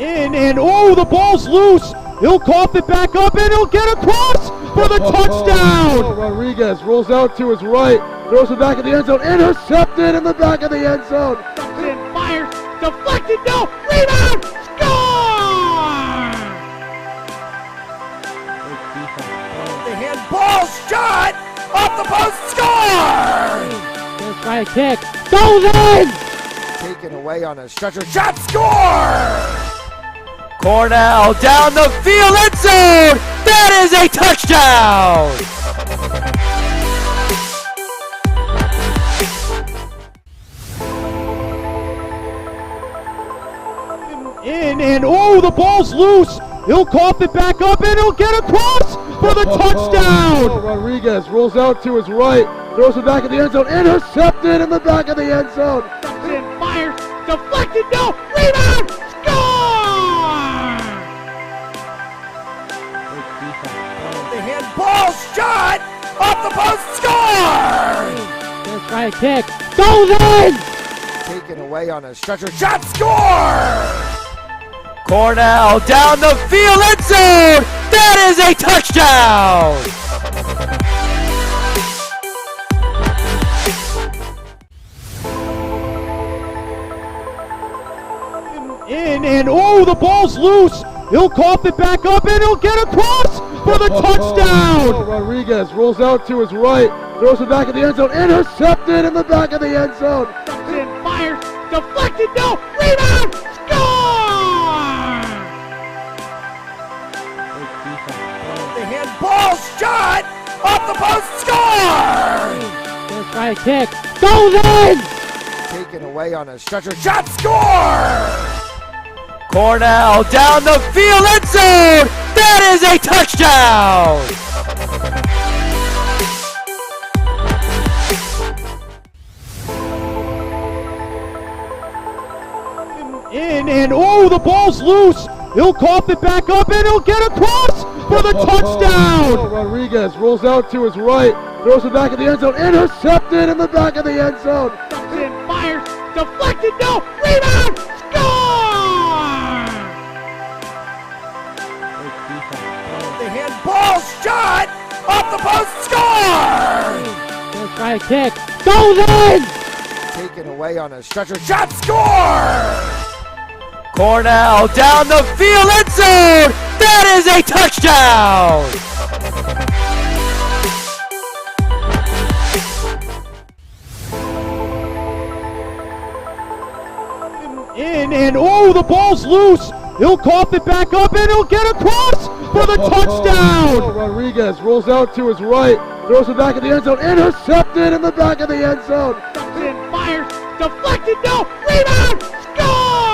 In, and oh, the ball's loose. He'll cough it back up, and he'll get across for the touchdown. Rodriguez rolls out to his right, throws it back in the end zone, intercepted in the back of the end zone. And fires, deflected, no, rebound, score! The handball shot, off the post, score! Gonna try a kick, goes in! Taken away on a stretcher, shot, score! Cornell down the field, end zone! That is a touchdown! In, and oh, the ball's loose. He'll cough it back up, and he'll get across for the touchdown. Rodriguez rolls out to his right, throws it back in the end zone, intercepted in the back of the end zone. And fires, deflected, no, rebound, score! The handball shot, off the post, score! Gonna try a kick, goes in! Taken away on a stretcher, shot, score! Cornell down the field, end zone! That is a touchdown! In, and oh, the ball's loose. He'll cough it back up, and he'll get across for the touchdown. Rodriguez rolls out to his right, throws it back in the end zone, intercepted in the back of the end zone. And fires, deflected, no, rebound, score! The handball shot, off the post, score! Gonna try a kick, goes in! Taken away on a stretcher, shot, score! Cornell down the field, end zone! That is a touchdown! In, and oh, the ball's loose. He'll cough it back up, and he'll get across for the touchdown. Rodriguez rolls out to his right, throws it back in the end zone, intercepted in the back of the end zone. And fires, deflected, no, rebound, score! The handball shot, off the post, score! Gonna try a kick, goes in! Taken away on a stretcher, shot, score! Cornell down the field, end zone! That is a touchdown! In, and oh, the ball's loose. He'll cough it back up, and he'll get across for the touchdown. Rodriguez rolls out to his right, throws it back in the end zone, intercepted in the back of the end zone. And fires, deflected, no, rebound, score!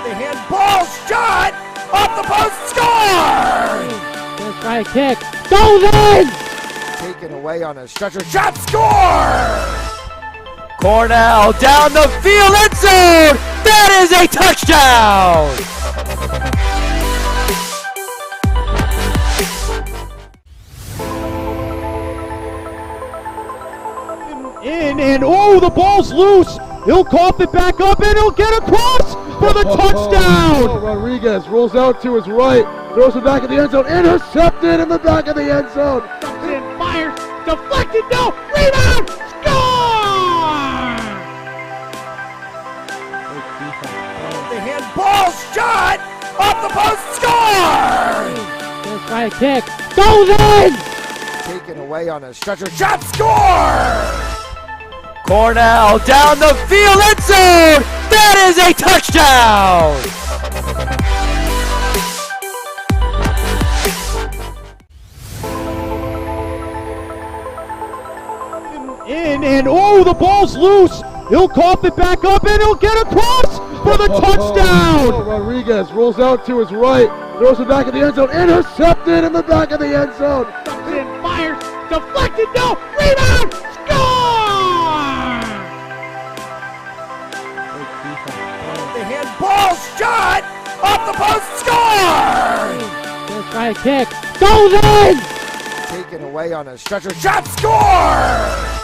The handball shot, off the post, score! Gonna try a kick, goes in! Taken away on a stretcher, shot, score! Cornell down the field, end zone! That is a touchdown! In, and oh, the ball's loose. He'll cough it back up, and he'll get across for the touchdown. Rodriguez rolls out to his right, throws it back in the end zone, intercepted in the back of the end zone. And fires, deflected, no, rebound, score! The handball shot, off the post, score! Gonna try a kick, goes in! Taken away on a stretcher, shot, score! Cornell down the field, end zone! That is a touchdown! In, and oh, the ball's loose. He'll cough it back up, and he'll get across for the touchdown. Rodriguez rolls out to his right, throws it back in the end zone, intercepted in the back of the end zone. And fires, deflected, no, rebound, score! The handball shot, off the post, score! Gonna try a kick, goes in! Taken away on a stretcher, shot, score!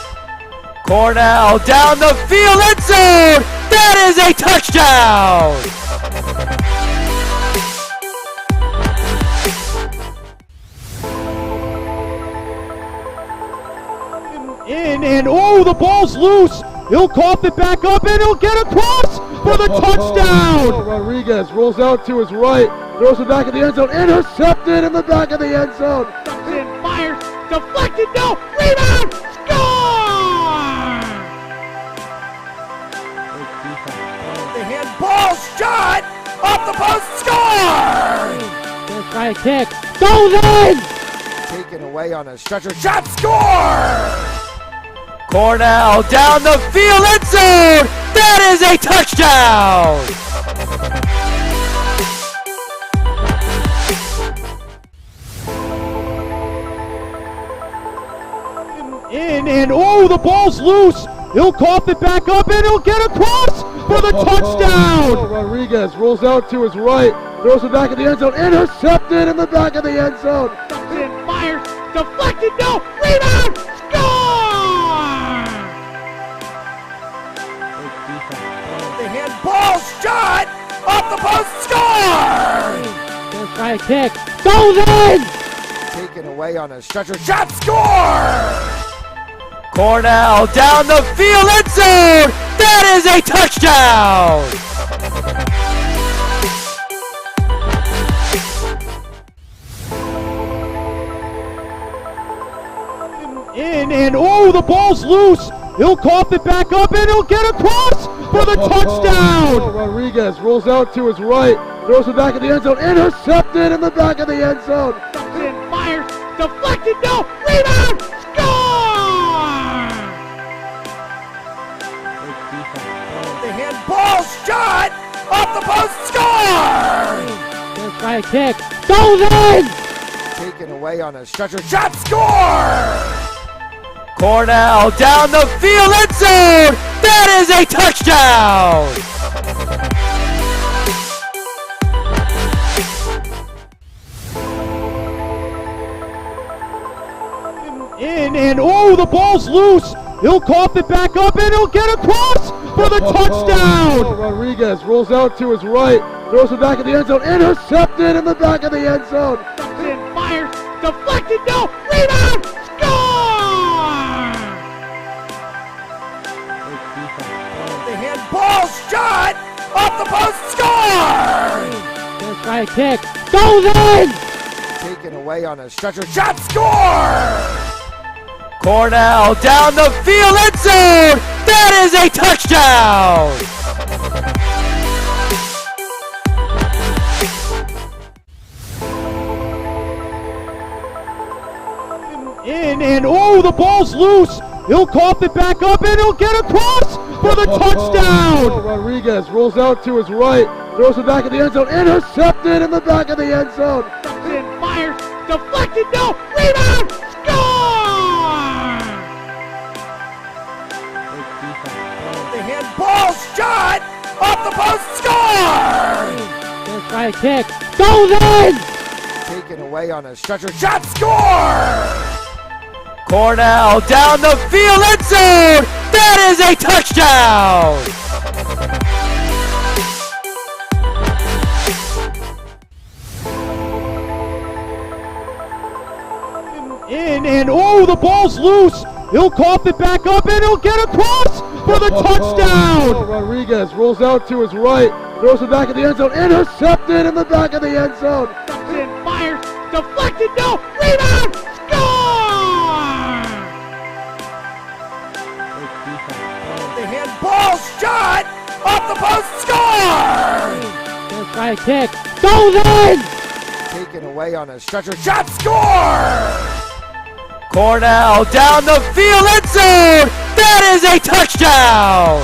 Cornell down the field, end zone! That is a touchdown! And oh, the ball's loose. He'll cough it back up and he'll get across for the touchdown. Rodriguez rolls out to his right, throws it back in the end zone, intercepted in the back of the end zone. And fires, deflected, no, rebound, score! The handball shot off the post, score! Gonna try a kick, goes in! Taken away on a stretcher, shot, score! Cornell down the field, end zone! That is a touchdown! And oh, the ball's loose. He'll cough it back up and he'll get across for the touchdown. Rodriguez rolls out to his right, throws it back in the end zone, intercepted in the back of the end zone. And fires, deflected, no, rebound, score! The handball shot off the post, score! Gonna try a kick, goes in! Taken away on a stretcher, shot, score! Cornell down the field, end zone! That is a touchdown! And oh, the ball's loose. He'll cough it back up and he'll get across for the touchdown. Rodriguez rolls out to his right, throws it back in the end zone, intercepted in the back of the end zone. And fires, deflected, no, rebound, score! The handball shot off the post, score! Gonna try a kick, goes in! Taken away on a stretcher, shot, score! Cornell down the field, end zone! That is a touchdown! And oh, the ball's loose. He'll cough it back up and he'll get across for the touchdown. Rodriguez rolls out to his right, throws it back in the end zone, intercepted in the back of the end zone. And fires, deflected, no, rebound, score! The handball shot off the post, score! Gonna try a kick, goes in! Taken away on a stretcher, shot, score! Cornell down the field, end zone! That is a touchdown! And oh, the ball's loose. He'll cough it back up and he'll get across for the touchdown. Rodriguez rolls out to his right, throws it back in the end zone, intercepted in the back of the end zone. And fires, deflected, no, rebound, score! The handball shot off the post, score! Gonna try a kick, goes in! Taken away on a stretcher, shot, score! Cornell down the field, end zone! That is a touchdown! And oh, the ball's loose. He'll cough it back up and he'll get across for the touchdown. Rodriguez rolls out to his right, throws it back in the end zone, intercepted in the back of the end zone. And fires, deflected, no, rebound, score! The handball shot off the post, score! Gonna try a kick, goes in! Taken away on a stretcher, shot, score! Cornell down the field, end zone! That is a touchdown!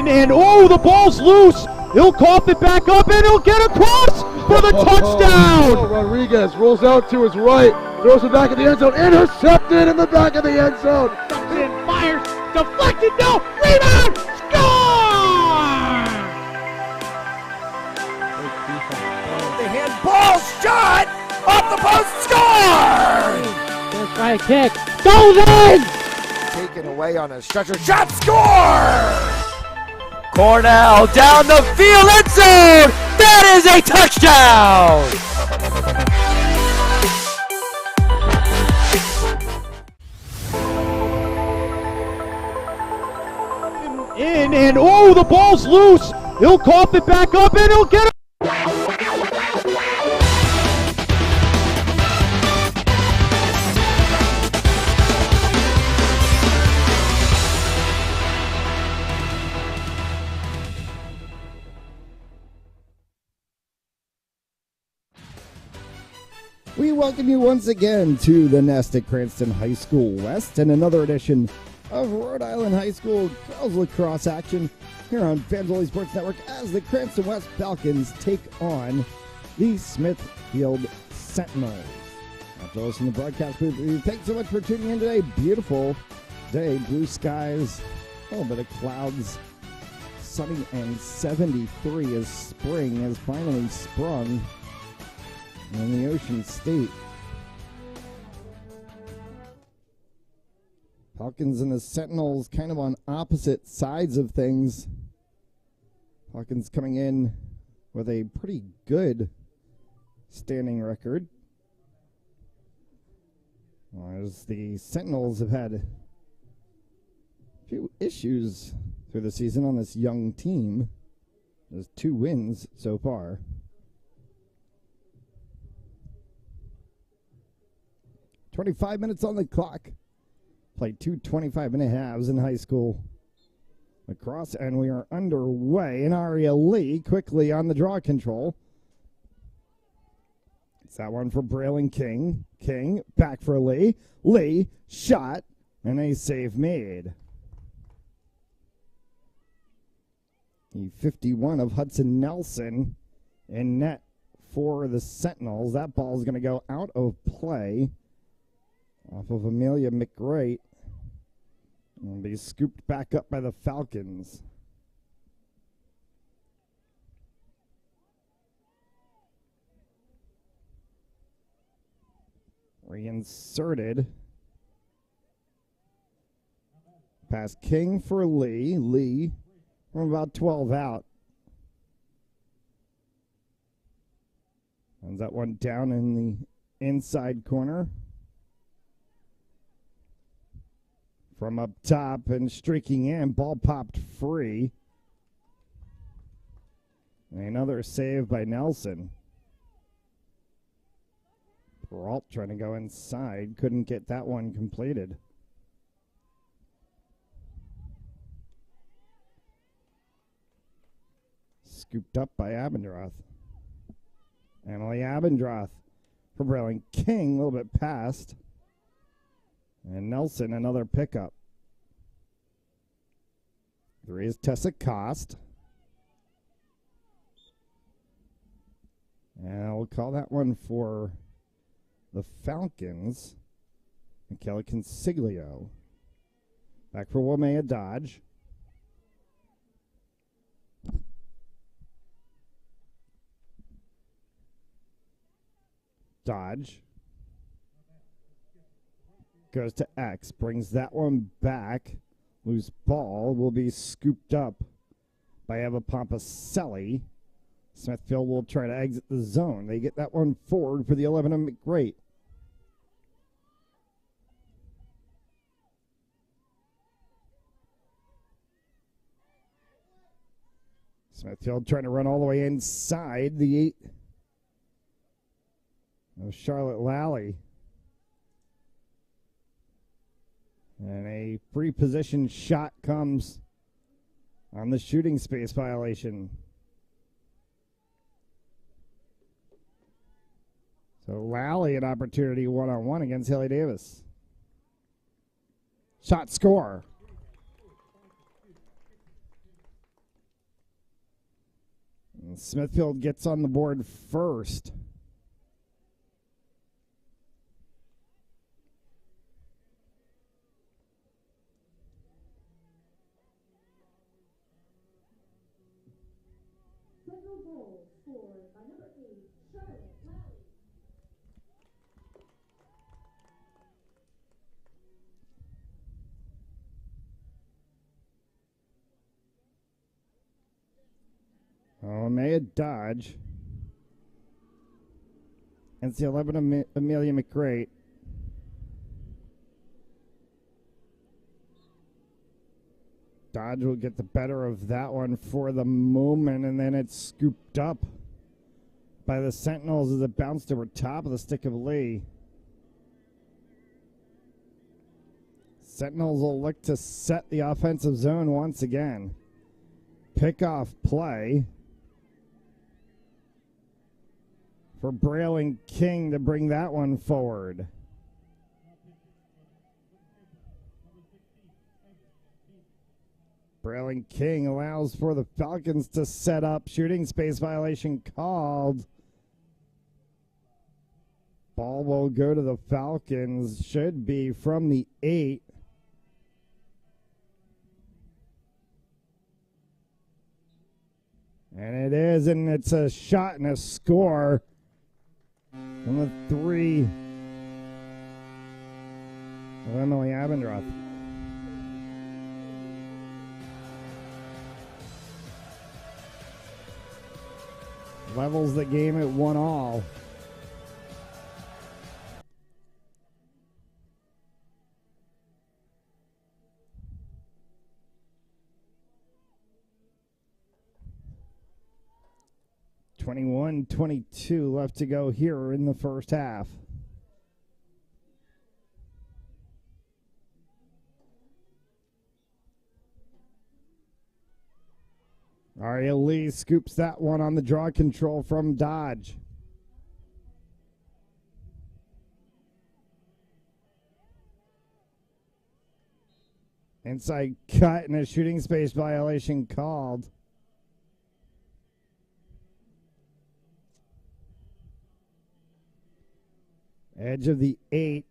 And oh, the ball's loose. He'll cough it back up and he'll get across for the touchdown. Rodriguez rolls out to his right, throws it back in the end zone, intercepted in the back of the end zone. And fires, deflected, no, rebound, score! Sentinels shot off the post, score! First right kick, goes in! Taken away on a stretcher, shot, score! Cornell down the field, end zone! That is a touchdown! In and oh, the ball's loose. He'll cough it back up and he'll get it. We welcome you once again to the nest at Cranston High School West and another edition of Rhode Island High School girls lacrosse action here on Fanzoli Sports Network as the Cranston West Falcons take on the Smithfield Sentinels. After listening to the broadcast booth, thanks so much for tuning in today. Beautiful day, blue skies, a little bit of clouds, sunny and 73 as spring has finally sprung in the Ocean State. Falcons and the Sentinels kind of on opposite sides of things. Falcons coming in with a pretty good standing record, as the Sentinels have had a few issues through the season on this young team. There's 2 wins so far. 25 minutes on the clock. Played 2 25-minute halves in high school lacrosse, and we are underway. And Aria Lee quickly on the draw control. It's that one for Braylon King. King back for Lee. Lee shot, and a save made. The 51 of Hudson Nelson in net for the Sentinels. That ball is going to go out of play off of Amelia McGrate. And be scooped back up by the Falcons. Reinserted. Pass King for Lee. Lee from about 12 out. And that one down in the inside corner. From up top and streaking in, ball popped free. Another save by Nelson. Peralt trying to go inside, couldn't get that one completed. Scooped up by Abendroth. Emily Abendroth for Braylon King, a little bit past. And Nelson, another pickup. 3 is Tessa Cost. And we'll call that one for the Falcons. Michaela Consiglio. Back for Wamea Dodge. Dodge. Goes to X, brings that one back. Loose ball will be scooped up by Eva Pompaselli. Smithfield will try to exit the zone. They get that one forward for the 11 of McGrate. Smithfield trying to run all the way inside the 8 of Charlotte Lally. And a free position shot comes on the shooting space violation. So Lally an opportunity one-on-one against Haley Davis. Shot score. And Smithfield gets on the board first. Goal scored by number 8, Charlotte Lally. Oh, Maya Dodge. And it's the 11 Amelia McRae. Dodge will get the better of that one for the moment, and then it's scooped up by the Sentinels as it bounced over top of the stick of Lee. Sentinels will look to set the offensive zone once again. Pickoff play for Braille and King to bring that one forward. Braille and King allows for the Falcons to set up. Shooting space violation called. Ball will go to the Falcons. Should be from the 8. And it is, and it's a shot and a score from the 3 of Emily Abendroth. Levels the game at 1-1. .22 left to go here in the first half. Aria Lee scoops that one on the draw control from Dodge. Inside cut and a shooting space violation called. Edge of the 8.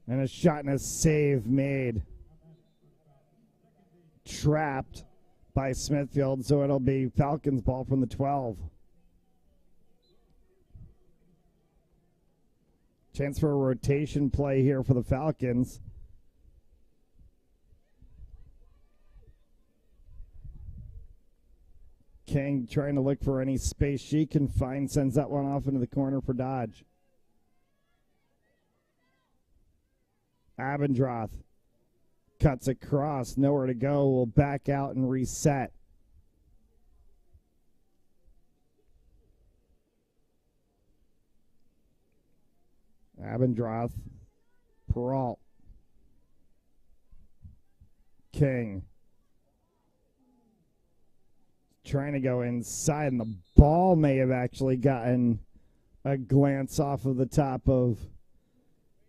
And a shot and a save made. Trapped by Smithfield, so it'll be Falcons ball from the 12. Chance for a rotation play here for the Falcons. King trying to look for any space she can find, sends that one off into the corner for Dodge. Abendroth cuts across, nowhere to go, will back out and reset. Abendroth, Peralt, King. Trying to go inside, and the ball may have actually gotten a glance off of the top of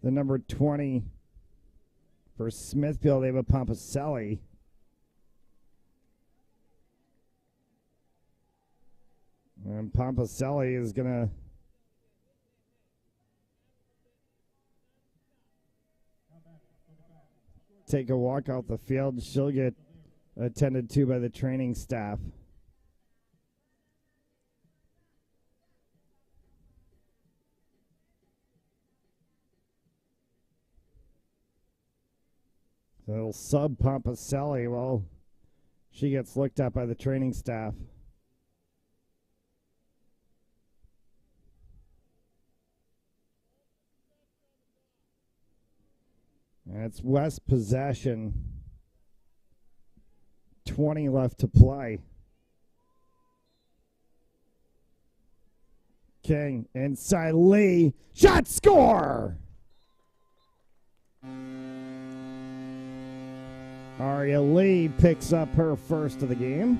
the number 20 for Smithfield, Ava Pompaselli. And Pompaselli is going to take a walk off the field. She'll get attended to by the training staff. So they'll sub Pompaselli while she gets looked at by the training staff. And it's West possession. 20 left to play. King inside Lee. Shot, score! Aria Lee picks up her first of the game.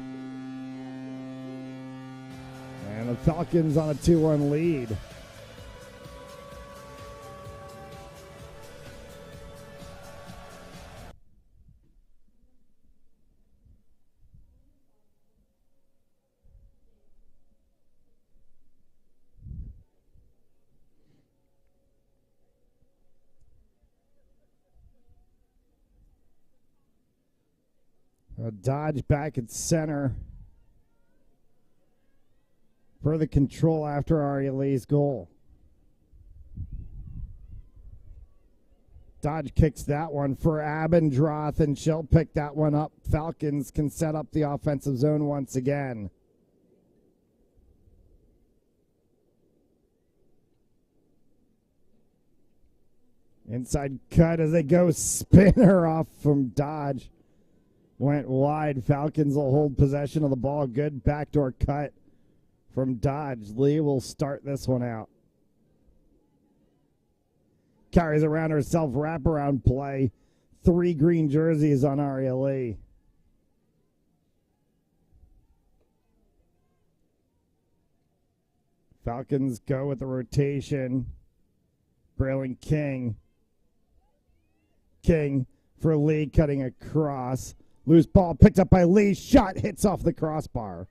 And the Falcons on a 2-1 lead. Dodge back at center for the control after Aria Lee's goal. Dodge kicks that one for Abendroth, and she'll pick that one up. Falcons can set up the offensive zone once again. Inside cut as they go spinner off from Dodge. Went wide. Falcons will hold possession of the ball. Good backdoor cut from Dodge. Lee will start this one out. Carries around herself, wraparound play. 3 green jerseys on Aria Lee. Falcons go with the rotation. Braylon King. King for Lee, cutting across. Loose ball picked up by Lee. Shot hits off the crossbar.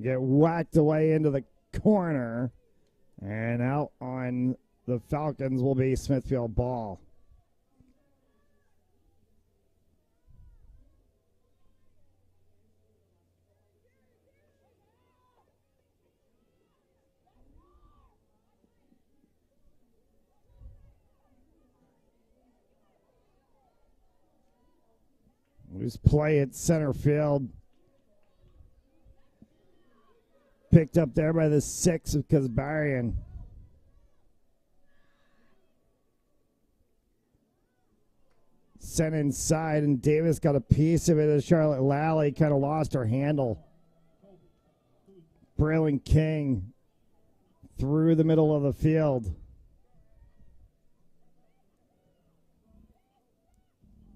Get whacked away into the corner. And out on the Falcons will be Smithfield ball. Loose play at center field. Picked up there by the 6 of Kazbarian. Sent inside, and Davis got a piece of it as Charlotte Lally kind of lost her handle. Braylon King through the middle of the field.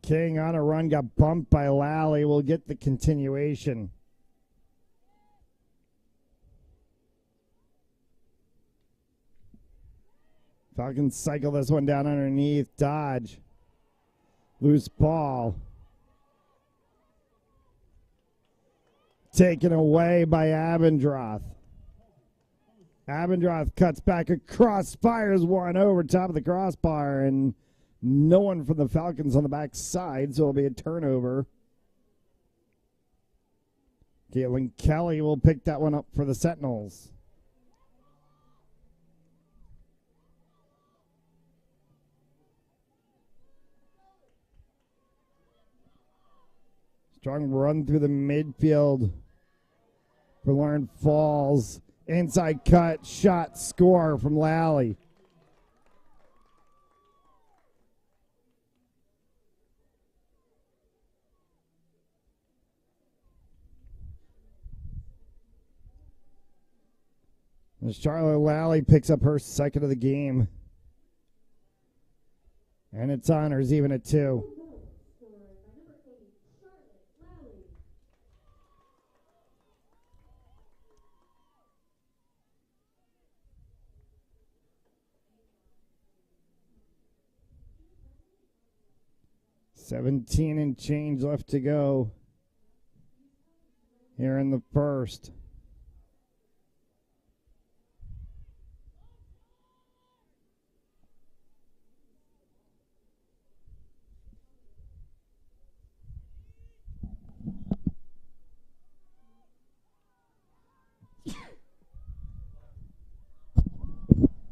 King on a run, got bumped by Lally. Will get the continuation. Falcons cycle this one down underneath. Dodge. Loose ball. Taken away by Abendroth. Abendroth cuts back across, fires one over top of the crossbar, and no one from the Falcons on the back side, so it'll be a turnover. Caitlin Kelly will pick that one up for the Sentinels. Strong run through the midfield for Lauren Falls. Inside cut, shot, score from Lally. As Charlotte Lally picks up her second of the game. And it's honors even at 2. $17 and change left to go here in the first.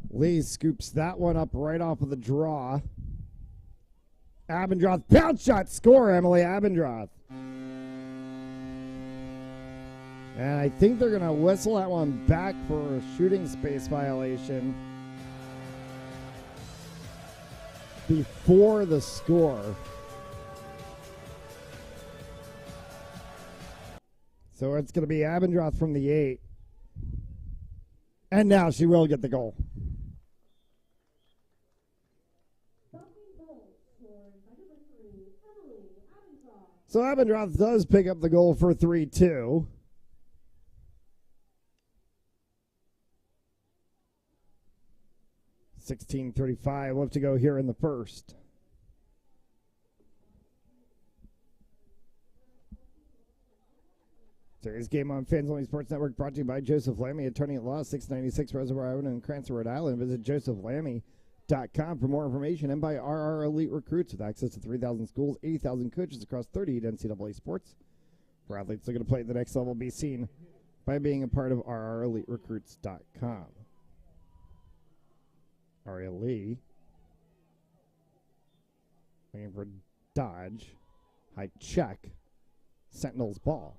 Lee scoops that one up right off of the draw. Abendroth, pound shot, score, Emily Abendroth. And I think they're going to whistle that one back for a shooting space violation before the score. So it's going to be Abendroth from the 8. And now she will get the goal. So Abendroth does pick up the goal for 3-2. $16:35 left to go here in the first. Today's game on Fans Only Sports Network brought to you by Joseph Lammy, attorney at law, 696 Reservoir Avenue in Cranston, Rhode Island. Visit josephlammy.com for more information, and by RR Elite Recruits with access to 3,000 schools, 80,000 coaches across 38 NCAA sports. For athletes looking to play at the next level, be seen by being a part of RREliteRecruits.com. Aria Lee Looking for dodge. High check. Sentinels ball.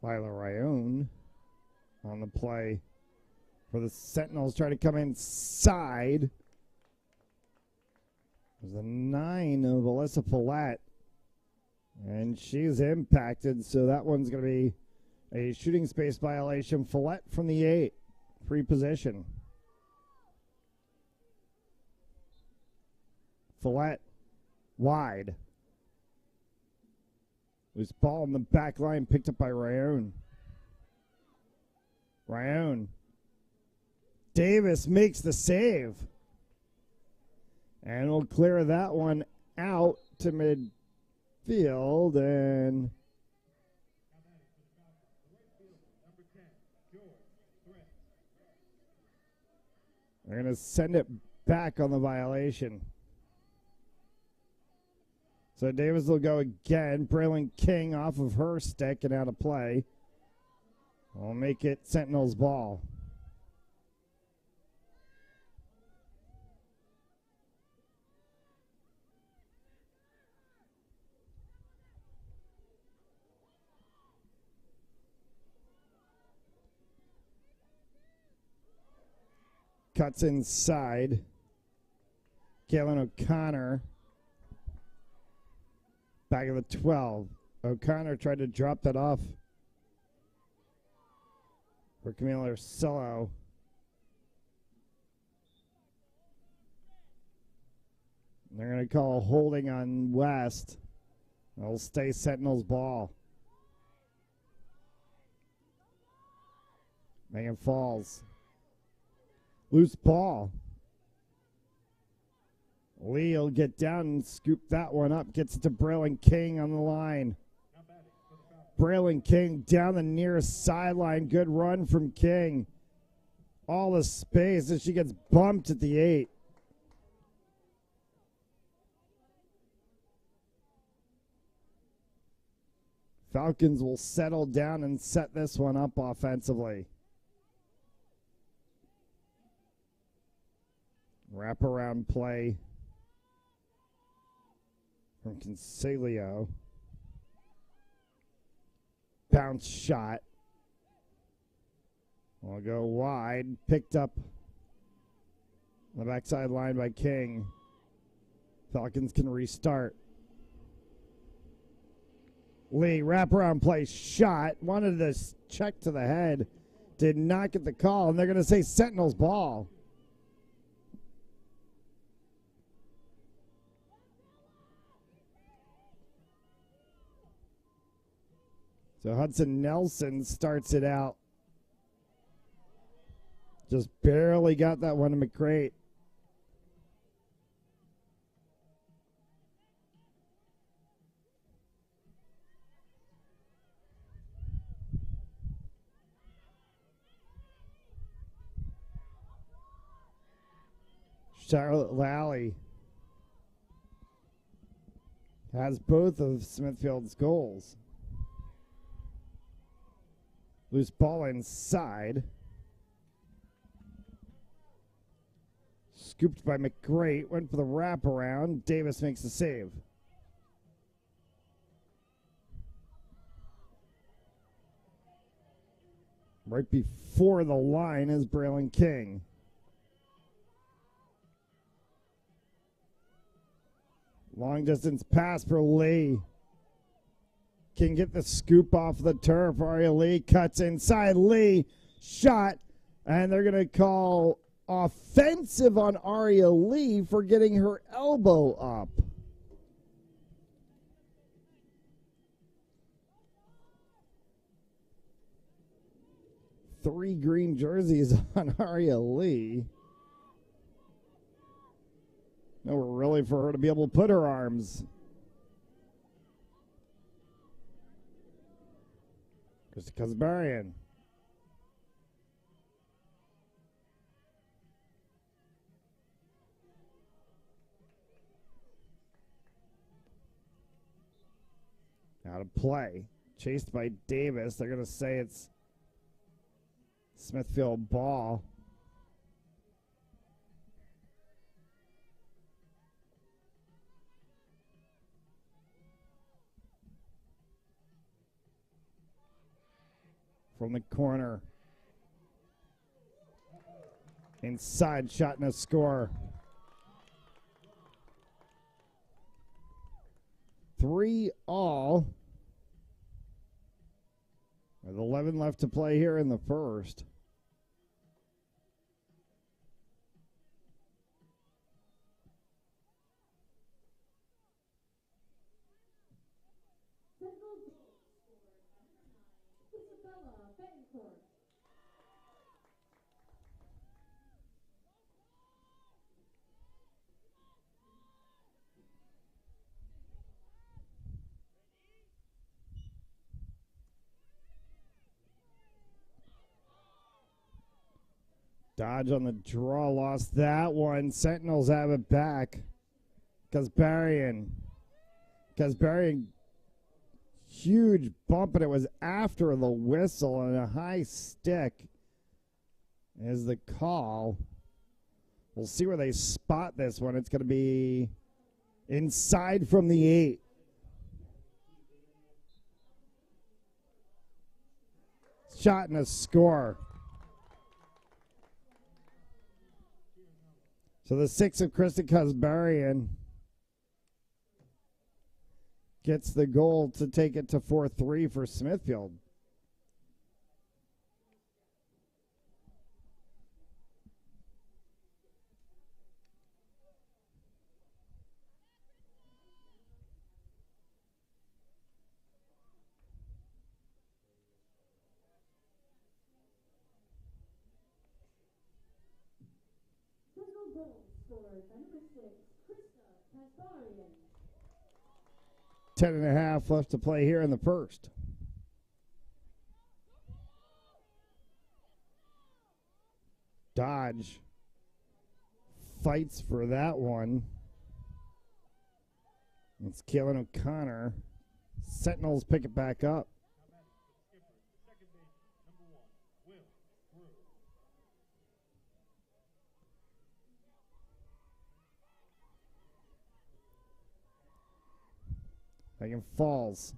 Lila Rayone on the play for the Sentinels. Try to come inside. There's a 9 of Alyssa Follett. And she's impacted, so that one's going to be a shooting space violation. Follett from the 8. Free position. Follett wide. Loose ball in the back line picked up by Rayone. Rayone. Davis makes the save. And we'll clear that one out to midfield. And they're going to send it back on the violation. So Davis will go again. Braylon King off of her stick and out of play. We'll make it Sentinels ball. Cuts inside. Galen O'Connor. Back of the 12. O'Connor tried to drop that off for Camila Ursillo. They're going to call holding on West. It'll stay Sentinels ball. Megan Falls. Loose ball. Lee will get down and scoop that one up. Gets it to Braylon King on the line. Braylon King down the nearest sideline. Good run from King. All the space as she gets bumped at the 8. Falcons will settle down and set this one up offensively. Wraparound play from Consiglio. Bounce shot. Will go wide. Picked up on the backside line by King. Falcons can restart. Lee, wraparound play shot. Wanted to check to the head. Did not get the call, and they're going to say Sentinels ball. So Hudson Nelson starts it out. Just barely got that one to McCrate. Charlotte Lally has both of Smithfield's goals. Loose ball inside. Scooped by McGrate. Went for the wraparound. Davis makes the save. Right before the line is Braylon King. Long distance pass for Lee. Can get the scoop off the turf. Aria Lee cuts inside. Lee shot. And they're going to call offensive on Aria Lee for getting her elbow up. Three green jerseys on Aria Lee. Nowhere really for her to be able to put her arms. Krista Kazbarian. Out of play. Chased by Davis. They're going to say it's Smithfield ball. From the corner. Inside shot and a score. 3-all. With 11 left to play here in the first. Dodge on the draw, lost that one. Sentinels have it back. Kasparian, huge bump, and it was after the whistle, and a high stick is the call. We'll see where they spot this one. It's going to be inside from the 8. Shot and a score. So the 6 of Krista Kasparian gets the goal to take it to 4-3 for Smithfield. Goal scored by number 6, Krista Kasparian. 10.5 left to play here in the first. Dodge fights for that one. It's Keelan O'Connor. Sentinels pick it back up. Megan falls.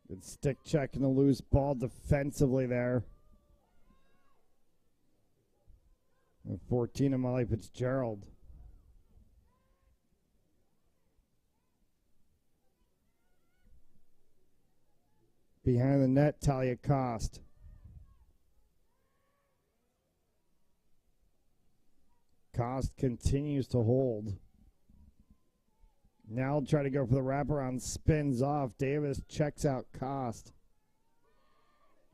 Good stick check and the loose ball defensively there. And 14 of Molly Fitzgerald. Behind the net, Talia Cost. Cost continues to hold. Now he'll try to go for the wraparound, spins off. Davis checks out Cost.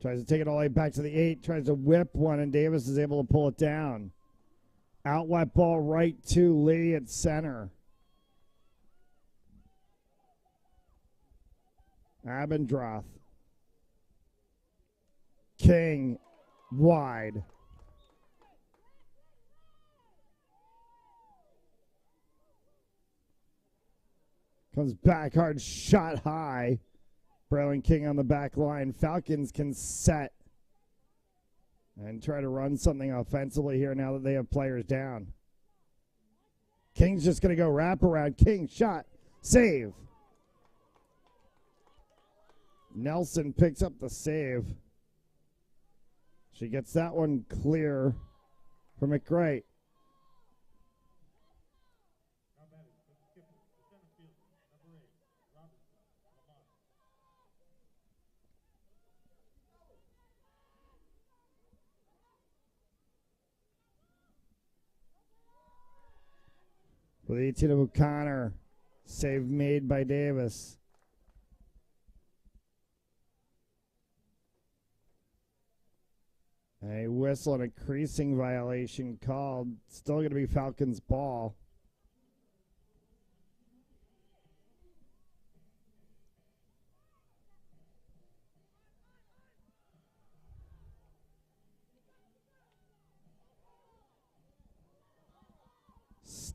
Tries to take it all the way back to the 8, tries to whip one, and Davis is able to pull it down. Outlet ball right to Lee at center. Abendroth. King wide. Comes back hard, shot high. Braylon King on the back line. Falcons can set and try to run something offensively here now that they have players down. King's just going to go wraparound. King shot, save. Nelson picks up the save. She gets that one clear for McGray. With 18 of O'Connor. Save made by Davis. A whistle and a creasing violation called. Still going to be Falcons' ball.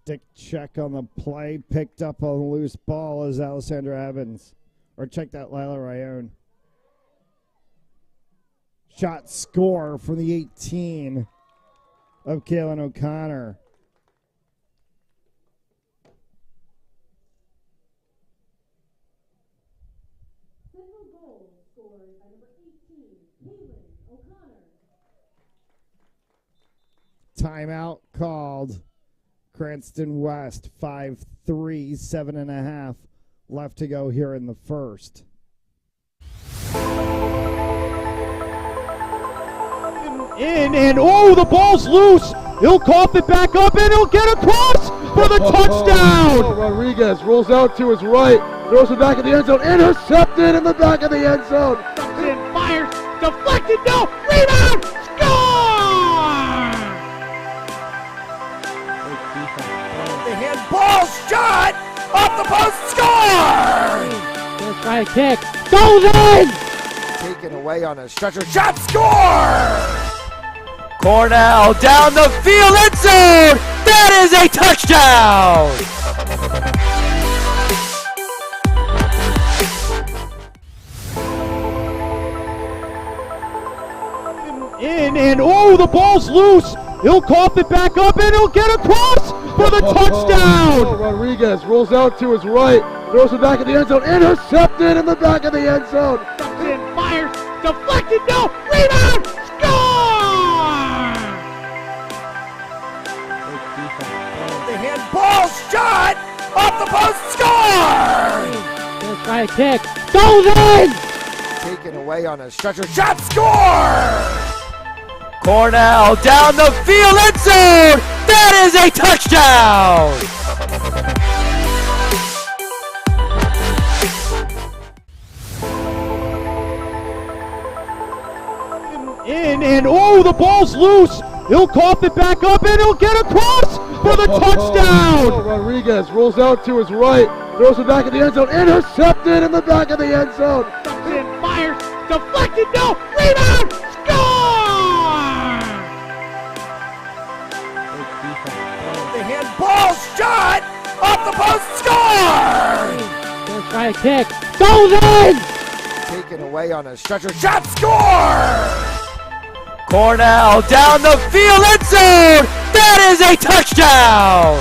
Stick check on the play. Picked up on the loose ball as Alessandra Evans. Or check that, Lila Rayone. Shot score from the 18 of Kaylin O'Connor. Single goal scored by number 18, Caitlin O'Connor. Timeout called. Cranston West, 5-3, 7.5 left to go here in the first. And oh, the ball's loose. He'll cough it back up, and he'll get across for the touchdown. Rodriguez rolls out to his right, throws it back in the end zone, intercepted in the back of the end zone. And fires, deflected, no, rebound, score! The handball shot off the post, score! Gonna try a kick, goes in! Taken away on a stretcher, shot, score! Cornell down the field, end zone! That is a touchdown! And oh, the ball's loose. He'll cough it back up, and he'll get across for the touchdown. Rodriguez rolls out to his right, throws it back in the end zone, intercepted in the back of the end zone. And fires, deflected, no, rebound, score! The handball shot off the post, score! Gonna try a kick, goes in! Taken away on a stretcher, shot, score! Cornell down the field, end zone! That is a touchdown! And oh, the ball's loose. He'll cough it back up, and he'll get across for the touchdown. Rodriguez rolls out to his right, throws it back in the end zone, intercepted in the back of the end zone. And fires, deflected, no, rebound, score! The handball shot off the post, score! Gonna try a kick, goes in! Taken away on a stretcher, shot, score! Cornell down the field, end zone! That is a touchdown!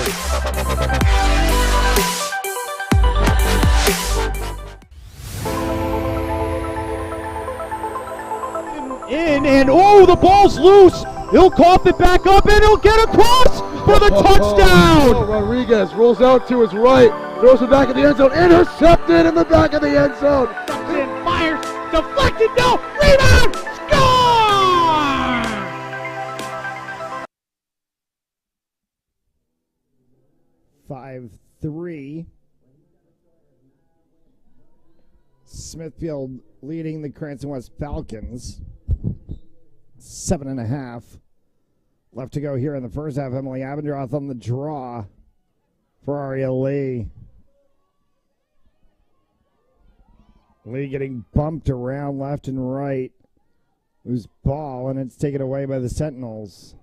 And oh, the ball's loose. He'll cough it back up, and he'll get across for the touchdown. Rodriguez rolls out to his right, throws it back in the end zone, intercepted in the back of the end zone. And fires, deflected, no, rebound, score! 5-3. Smithfield leading the Cranston West Falcons. 7.5 left to go here in the first half. Emily Abendroth on the draw for Aria Lee. Lee getting bumped around left and right. Loose ball, and it's taken away by the Sentinels.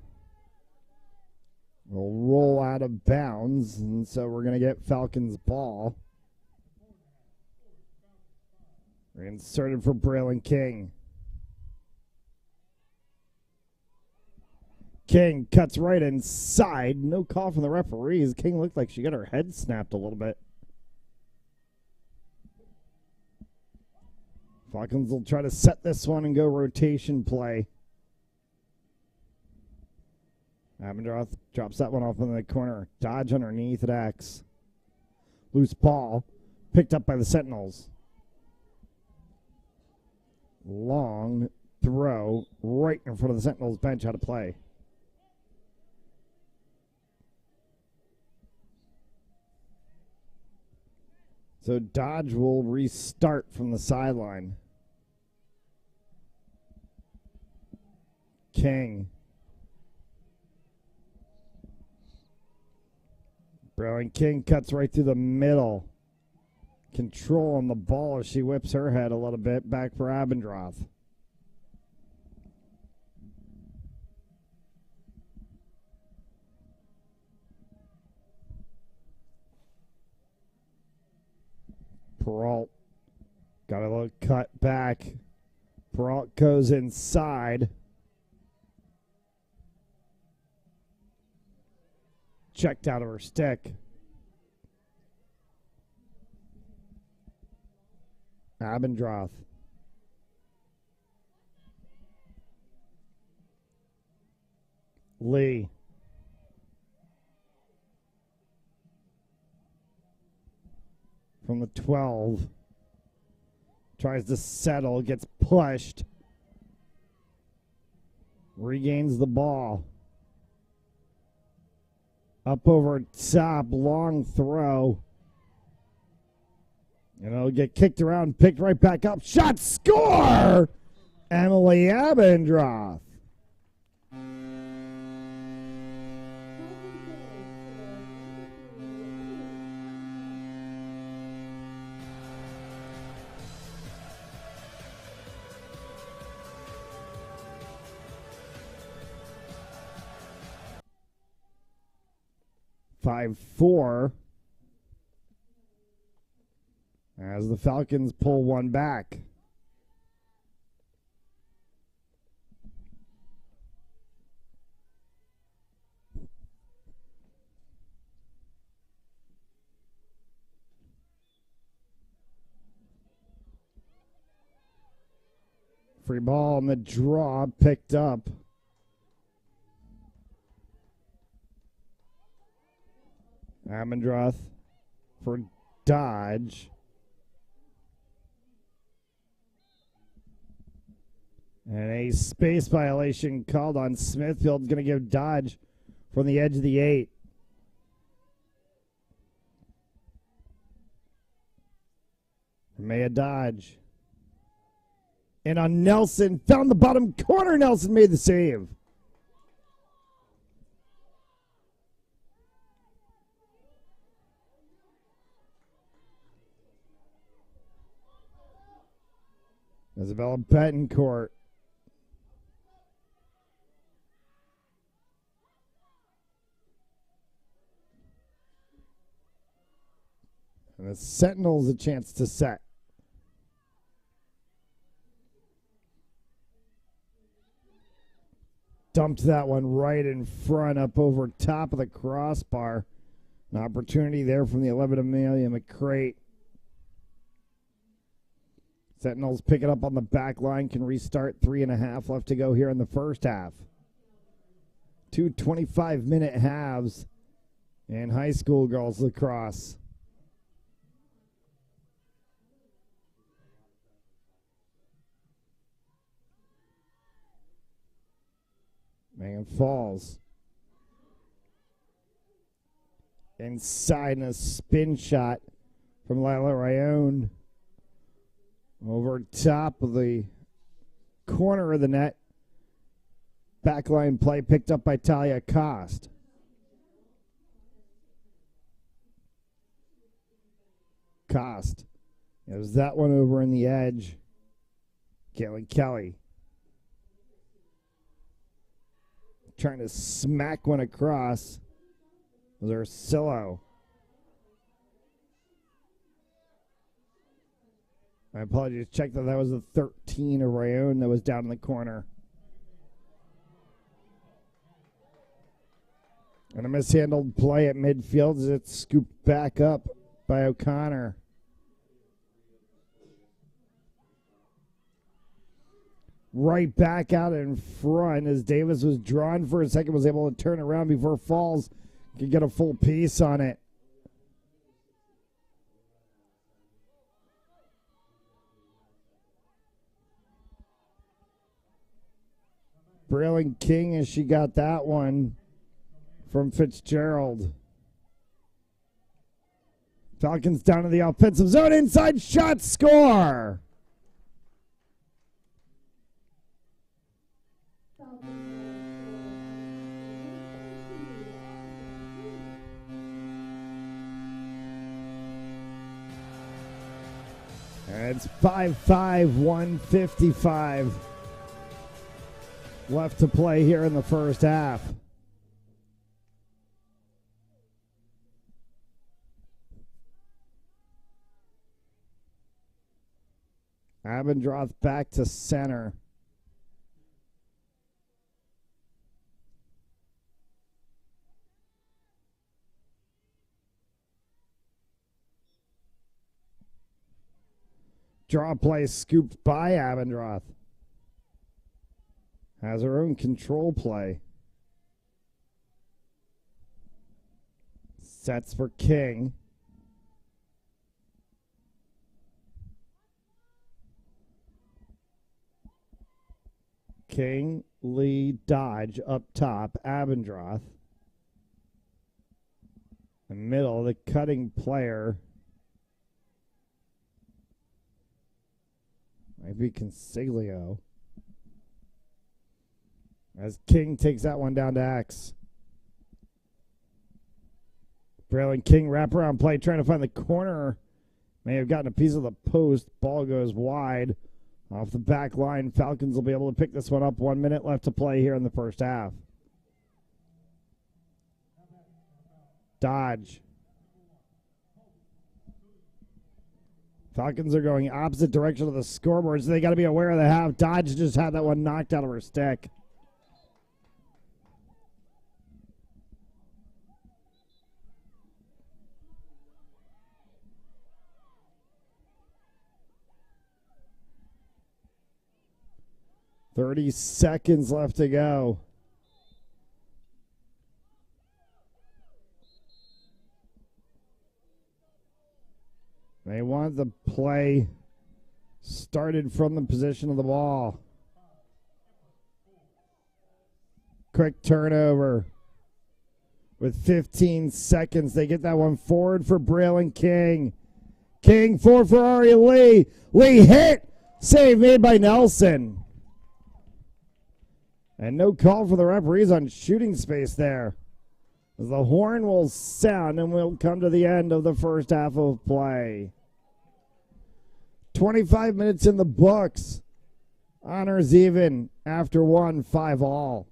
Will roll out of bounds, and so we're going to get Falcons ball. Inserted for Braylon King. King cuts right inside. No call from the referees. King looked like she got her head snapped a little bit. Falcons will try to set this one and go rotation play. Abendroth drops that one off in the corner. Dodge underneath at X. Loose ball. Picked up by the Sentinels. Long throw right in front of the Sentinels bench out of play. So Dodge will restart from the sideline. King. Braylon King cuts right through the middle. Control on the ball as she whips her head a little bit. Back for Abendroth. Peralt got a little cut back. Peralt goes inside. Checked out of her stick. Abendroth. Lee. From the 12. Tries to settle, gets pushed. Regains the ball. Up over top, long throw. And it'll get kicked around, picked right back up. Shot, score! Emily Abendroth. Five, 4. As the Falcons pull one back. Free ball on the draw, picked up. Abendroth for Dodge. And a space violation called on Smithfield. Going to give Dodge from the edge of the 8. Maya Dodge. And on Nelson, found the bottom corner. Nelson made the save. Isabella Betancourt. And the Sentinels a chance to set. Dumped that one right in front up over top of the crossbar. An opportunity there from the 11 Amelia McCrate. Sentinels pick it up on the back line, can restart. 3.5 left to go here in the first half. 2 25-minute halves in high school girls lacrosse. Megan Falls. Inside and a spin shot from Lila Rayone. Over top of the corner of the net. Backline play picked up by Talia Cost. Cost. It was that one over in the edge. Caitlin Kelly. Trying to smack one across. Was Ursillo. My apologies. Check that was a 13 of Rayone that was down in the corner. And a mishandled play at midfield as it's scooped back up by O'Connor. Right back out in front as Davis was drawn for a second, was able to turn around before Falls could get a full piece on it. Braylon King as she got that one from Fitzgerald. Falcons down to the offensive zone, inside shot, score! And it's 5-5, 1:55 left to play here in the first half. Abendroth back to center. Draw play scooped by Abendroth. Has her own control play. Sets for King. King, Lee, Dodge up top. Abendroth. The middle, the cutting player. Might be Consiglio. As King takes that one down to X. Braylon King wraparound play trying to find the corner. May have gotten a piece of the post. Ball goes wide. Off the back line. Falcons will be able to pick this one up. 1 minute left to play here in the first half. Dodge. Falcons are going opposite direction of the scoreboard, so they got to be aware of the half. Dodge just had that one knocked out of her stick. "30 seconds left to go." They want the play started from the position of the ball. Quick turnover. With 15 seconds, they get that one forward for Braylon King. King for Ferrari Lee. Lee hit. Save made by Nelson. And no call for the referees on shooting space there. As the horn will sound and we'll come to the end of the first half of play. 25 minutes in the books. Honors even after 1, 5 all.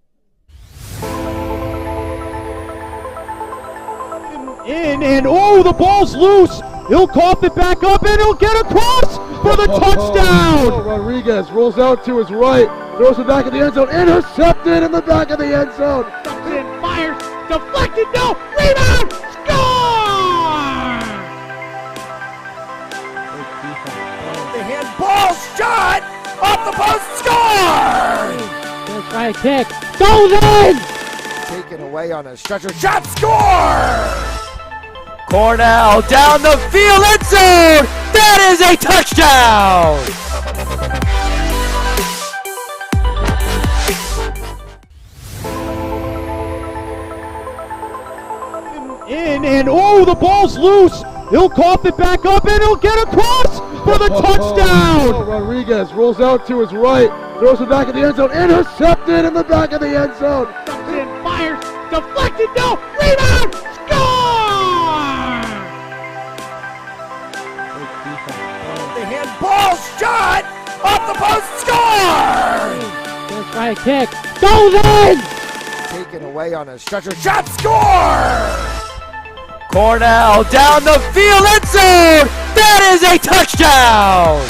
In and oh, the ball's loose. He'll cough it back up and he'll get across for the touchdown. Rodriguez rolls out to his right, throws it back in the end zone, intercepted in the back of the end zone. And fires, deflected, no, rebound, score! The handball shot off the post, score! First try kick, goes in! Taken away on a stretcher, shot, score! Cornell down the field, end zone! That is a touchdown! In and oh, the ball's loose. He'll cough it back up and he'll get across for the touchdown. Rodriguez rolls out to his right, throws it back in the end zone, intercepted in the back of the end zone. And fires, deflected, no, rebound, score! The handball shot off the post, score! First try kick, goes in! Taken away on a stretcher, shot, score! Cornell down the field, end zone! That is a touchdown!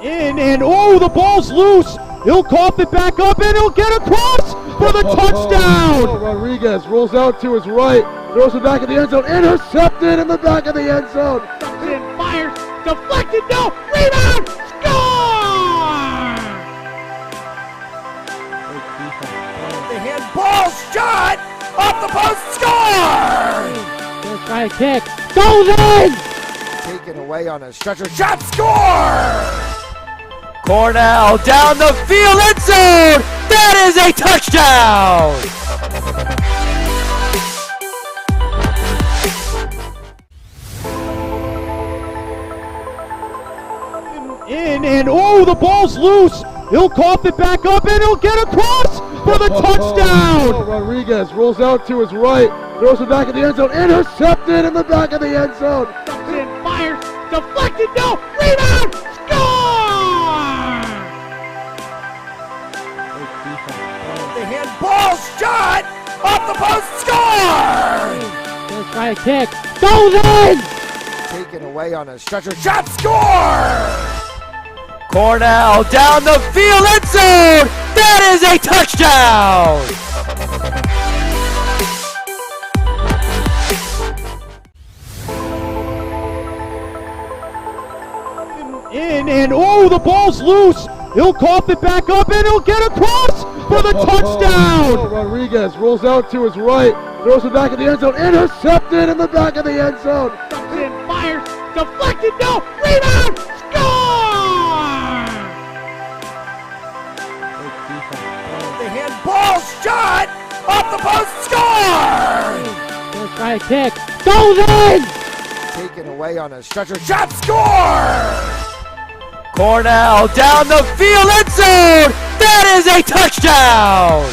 In and oh, the ball's loose. He'll cough it back up and he'll get across for the touchdown. Rodriguez rolls out to his right, throws it back in the end zone, intercepted in the back of the end zone. And fires, deflected, no, rebound, score! The handball shot off the post, score! First try kick, goes in! Taken away on a stretcher, shot, score! Cornell down the field, end zone! That is a touchdown! In and oh, the ball's loose. He'll cough it back up and he'll get across for the touchdown. Rodriguez rolls out to his right, throws it back in the end zone, intercepted in the back of the end zone. And fires, deflected, no, rebound, score! The handball shot Off the post. Score! First try kick. Goes in! Taken away on a stretcher. Shot. Score! Cornell down the field. End zone. That is a touchdown! In and oh, the ball's loose. He'll cough it back up and he'll get across for the touchdown. Rodriguez rolls out to his right, throws it back in the end zone, intercepted in the back of the end zone. And fires. Deflected. No. Rebound. Score! The handball shot off the post. Score! First try kick. Goes in! Taken away on a stretcher. Shot. Score! Cornell down the field. End zone. That is a touchdown!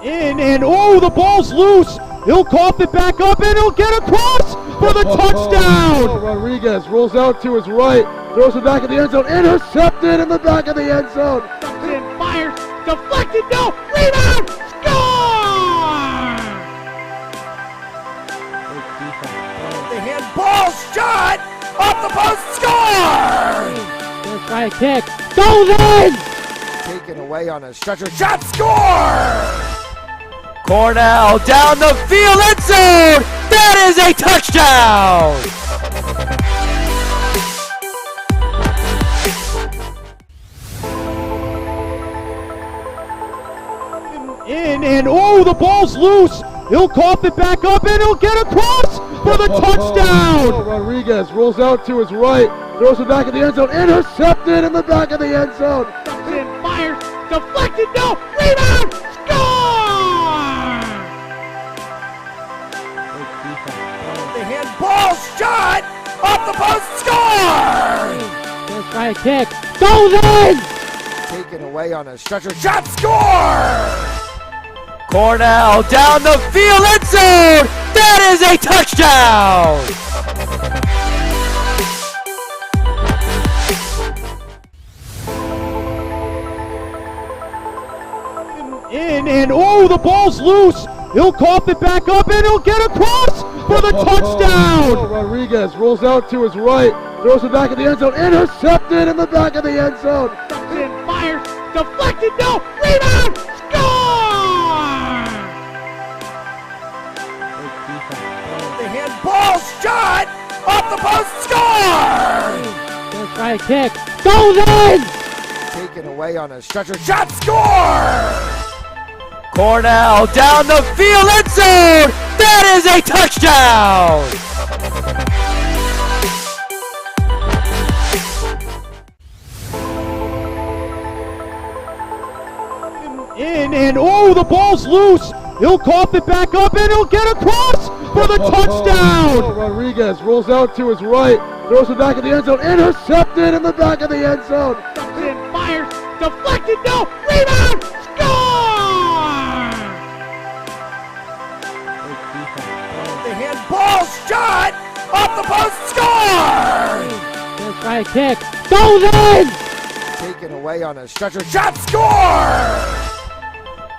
In and oh, the ball's loose. He'll cough it back up and he'll get across for the touchdown. Rodriguez rolls out to his right, throws it back in the end zone, intercepted in the back of the end zone. And fires. Deflected. No. Rebound. Score! The handball shot off the post. Score! First try kick. Goes in! Taken away on a stretcher. Shot. Score! Cornell down the field. End zone. That is a touchdown! In and oh, the ball's loose. He'll cough it back up and he'll get across for the touchdown. Rodriguez rolls out to his right, throws it back in the end zone, intercepted in the back of the end zone. And fires. Deflected. No. Rebound. Score! The handball shot off the post. Score! First try kick. Goes in! Taken away on a stretcher. Shot. Score! Cornell down the field. End zone. That is a touchdown! In and oh, the ball's loose. He'll cough it back up and he'll get across for the touchdown. Rodriguez rolls out to his right, throws it back in the end zone, intercepted in the back of the end zone. And fires. Deflected. No. Rebound. Score! The handball shot off the post. Score! First try kick. Goes in! Taken away on a stretcher. Shot. Score! Cornell down the field. End zone. That is a touchdown! In and oh, the ball's loose. He'll cough it back up and he'll get across for the touchdown. Rodriguez rolls out to his right, throws it back in the end zone, intercepted in the back of the end zone. And fires. Deflected. No. Rebound. Score! The handball shot off the post. Score! First try kick. Goes in! Taken away on a stretcher. Shot. Score!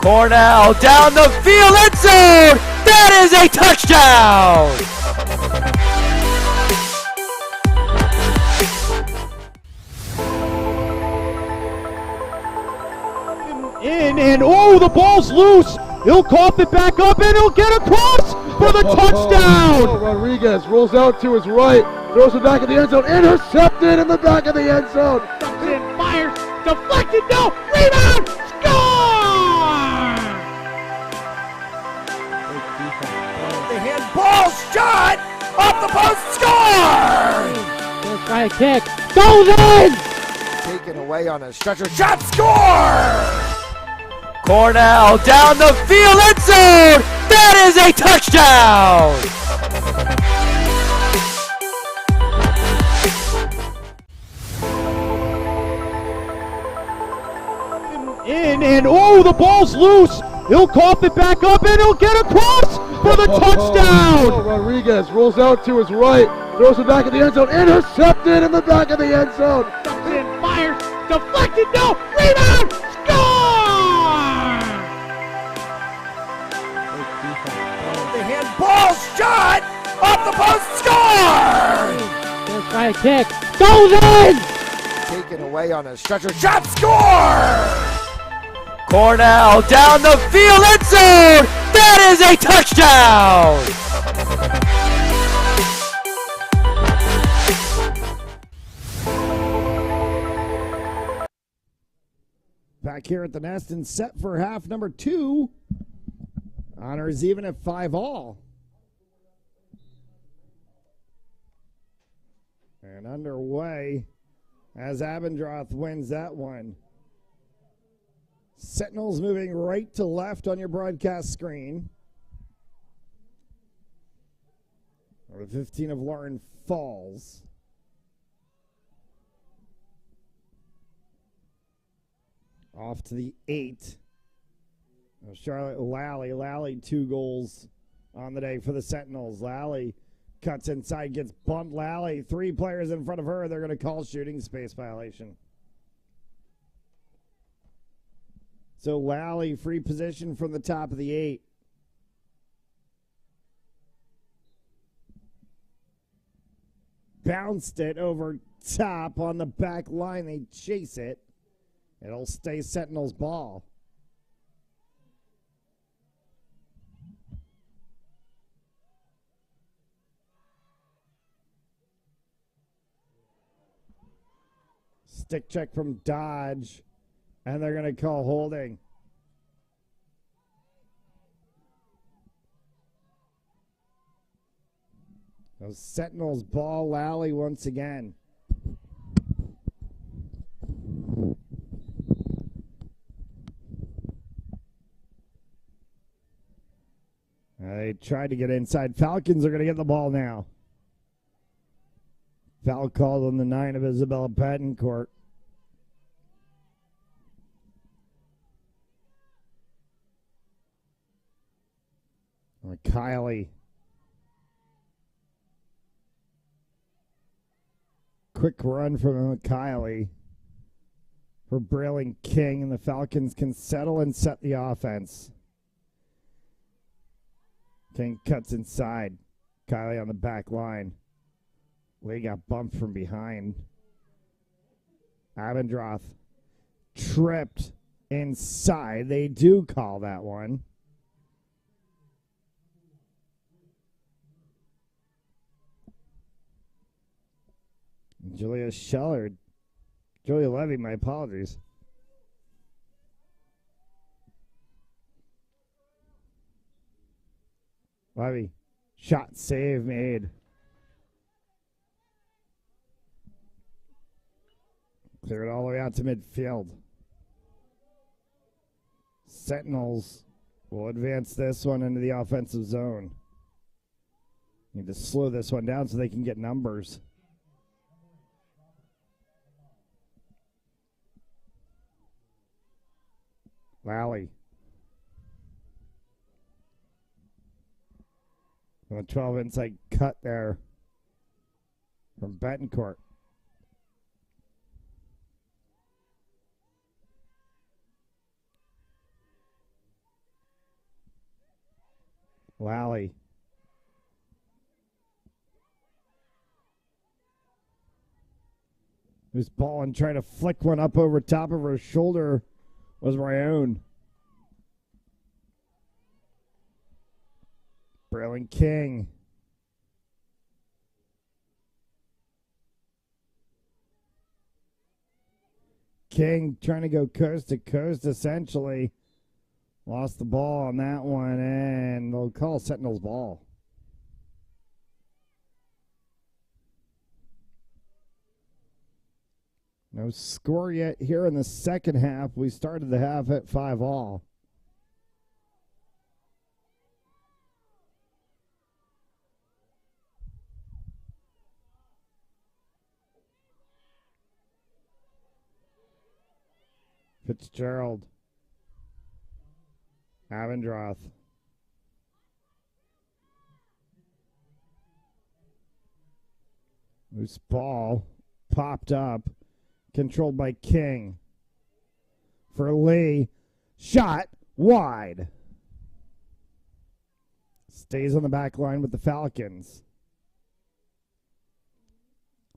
Cornell down the field. End zone. That is a touchdown! In and oh, the ball's loose. He'll cough it back up and he'll get across for the touchdown. Rodriguez rolls out to his right, throws it back in the end zone, intercepted in the back of the end zone. And fires. Deflected. No. Rebound. Score! The handball shot off the post. Score! First try kick. Goes in! Taken away on a stretcher. Shot. Score! Cornell down the field. End zone. That is a touchdown! In and oh, the ball's loose. He'll cough it back up and he'll get across for the touchdown. Rodriguez rolls out to his right, Throws it back in the end zone. Intercepted in the back of the end zone. Cranston fires. Deflected. No. Rebound. Score! The handball shot off the post. Score! Let's try a kick. Goes in! Taken away on a stretcher. Shot. Score! Cornell down the field. End zone. That is a touchdown! Back here at the nest and set for half number 2. Honors even at 5-all. And underway as Abendroth wins that one. Sentinels moving right to left on your broadcast screen. Number 15 of Lauren Falls. Off to the 8. Charlotte Lally. Lally 2 goals on the day for the Sentinels. Lally cuts inside, gets bumped. Lally, 3 players in front of her. They're going to call shooting space violation. So Lally, free position from the top of the 8. Bounced it over top on the back line. They chase it. It'll stay Sentinels ball. Stick check from Dodge. And they're going to call holding. Those Sentinels ball. Lally once again. They tried to get inside. Falcons are going to get the ball now. Foul called on the 9 of Isabella Betancourt. Kylie. Quick run from Kylie for Brailing King, and the Falcons can settle and set the offense. King cuts inside. Kylie on the back line. Lee got bumped from behind. Abendroth tripped inside. They do call that one. Julia Shellard. Julia Levy, my apologies. Levy. Shot save made. Clear it all the way out to midfield. Sentinels will advance this one into the offensive zone. Need to slow this one down so they can get numbers. Lally. A 12 inside cut there from Betancourt. Lally. Who's ball and trying to flick one up over top of her shoulder was Ryan. Brailing King. King trying to go coast to coast essentially. Lost the ball on that one, and they'll call Sentinels ball. No score yet here in the second half. We started the half at 5-all. Fitzgerald. Abendroth. Loose ball popped up, controlled by King. For Lee, shot wide. Stays on the back line with the Falcons.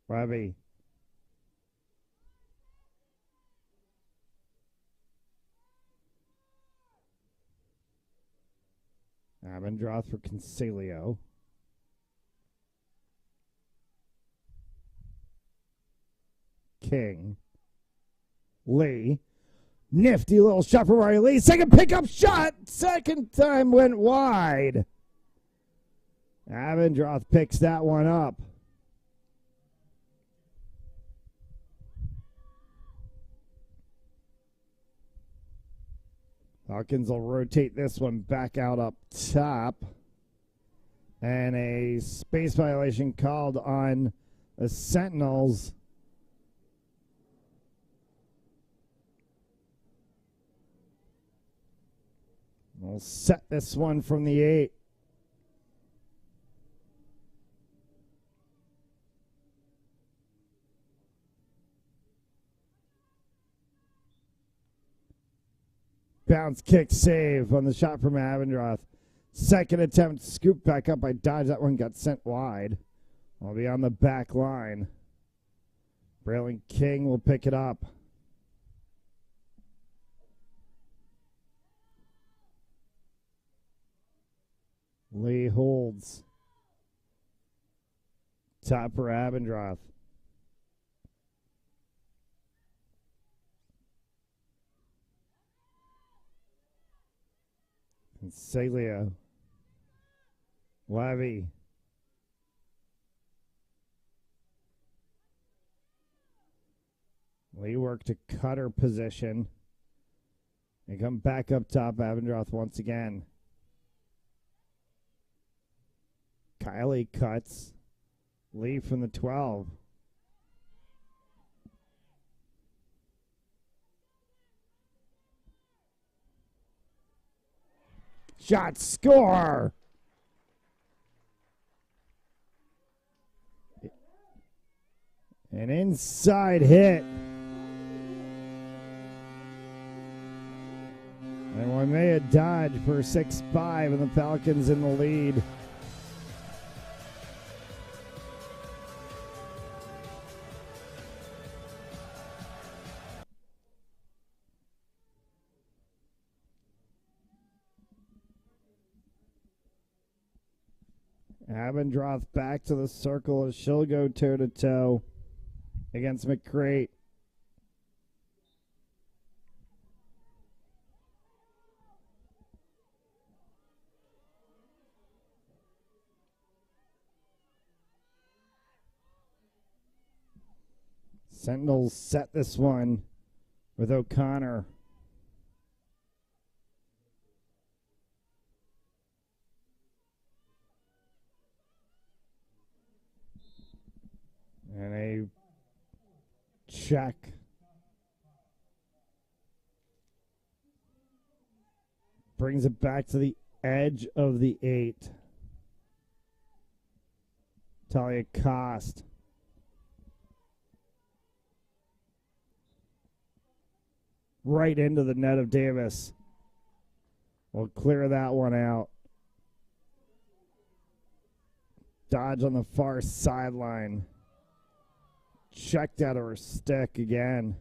Levy. Abendroth for Consalio. King. Lee. Nifty little shot from Riley. Second pickup shot. Second time went wide. Abendroth picks that one up. Falcons will rotate this one back out up top. And a space violation called on the Sentinels. We'll set this one from the 8. Bounce kick save on the shot from Abendroth. Second attempt, scoop back up by Dodge. That one got sent wide. I'll be on the back line. Braylon King will pick it up. Lee holds. Top for Abendroth. Consalio. Levy. Lee work to cutter position. They come back up top. Abendroth once again. Kylie cuts. Lee from the 12. Shot, score! An inside hit. And we made a dodge for 6-5, and the Falcons in the lead. Abendroth back to the circle as she'll go toe-to-toe against McCrate. Sentinels set this one with O'Connor. And a check. Brings it back to the edge of the 8. Talia Cost. Right into the net of Davis. We'll clear that one out. Dodge on the far sideline. Checked out of her stick again.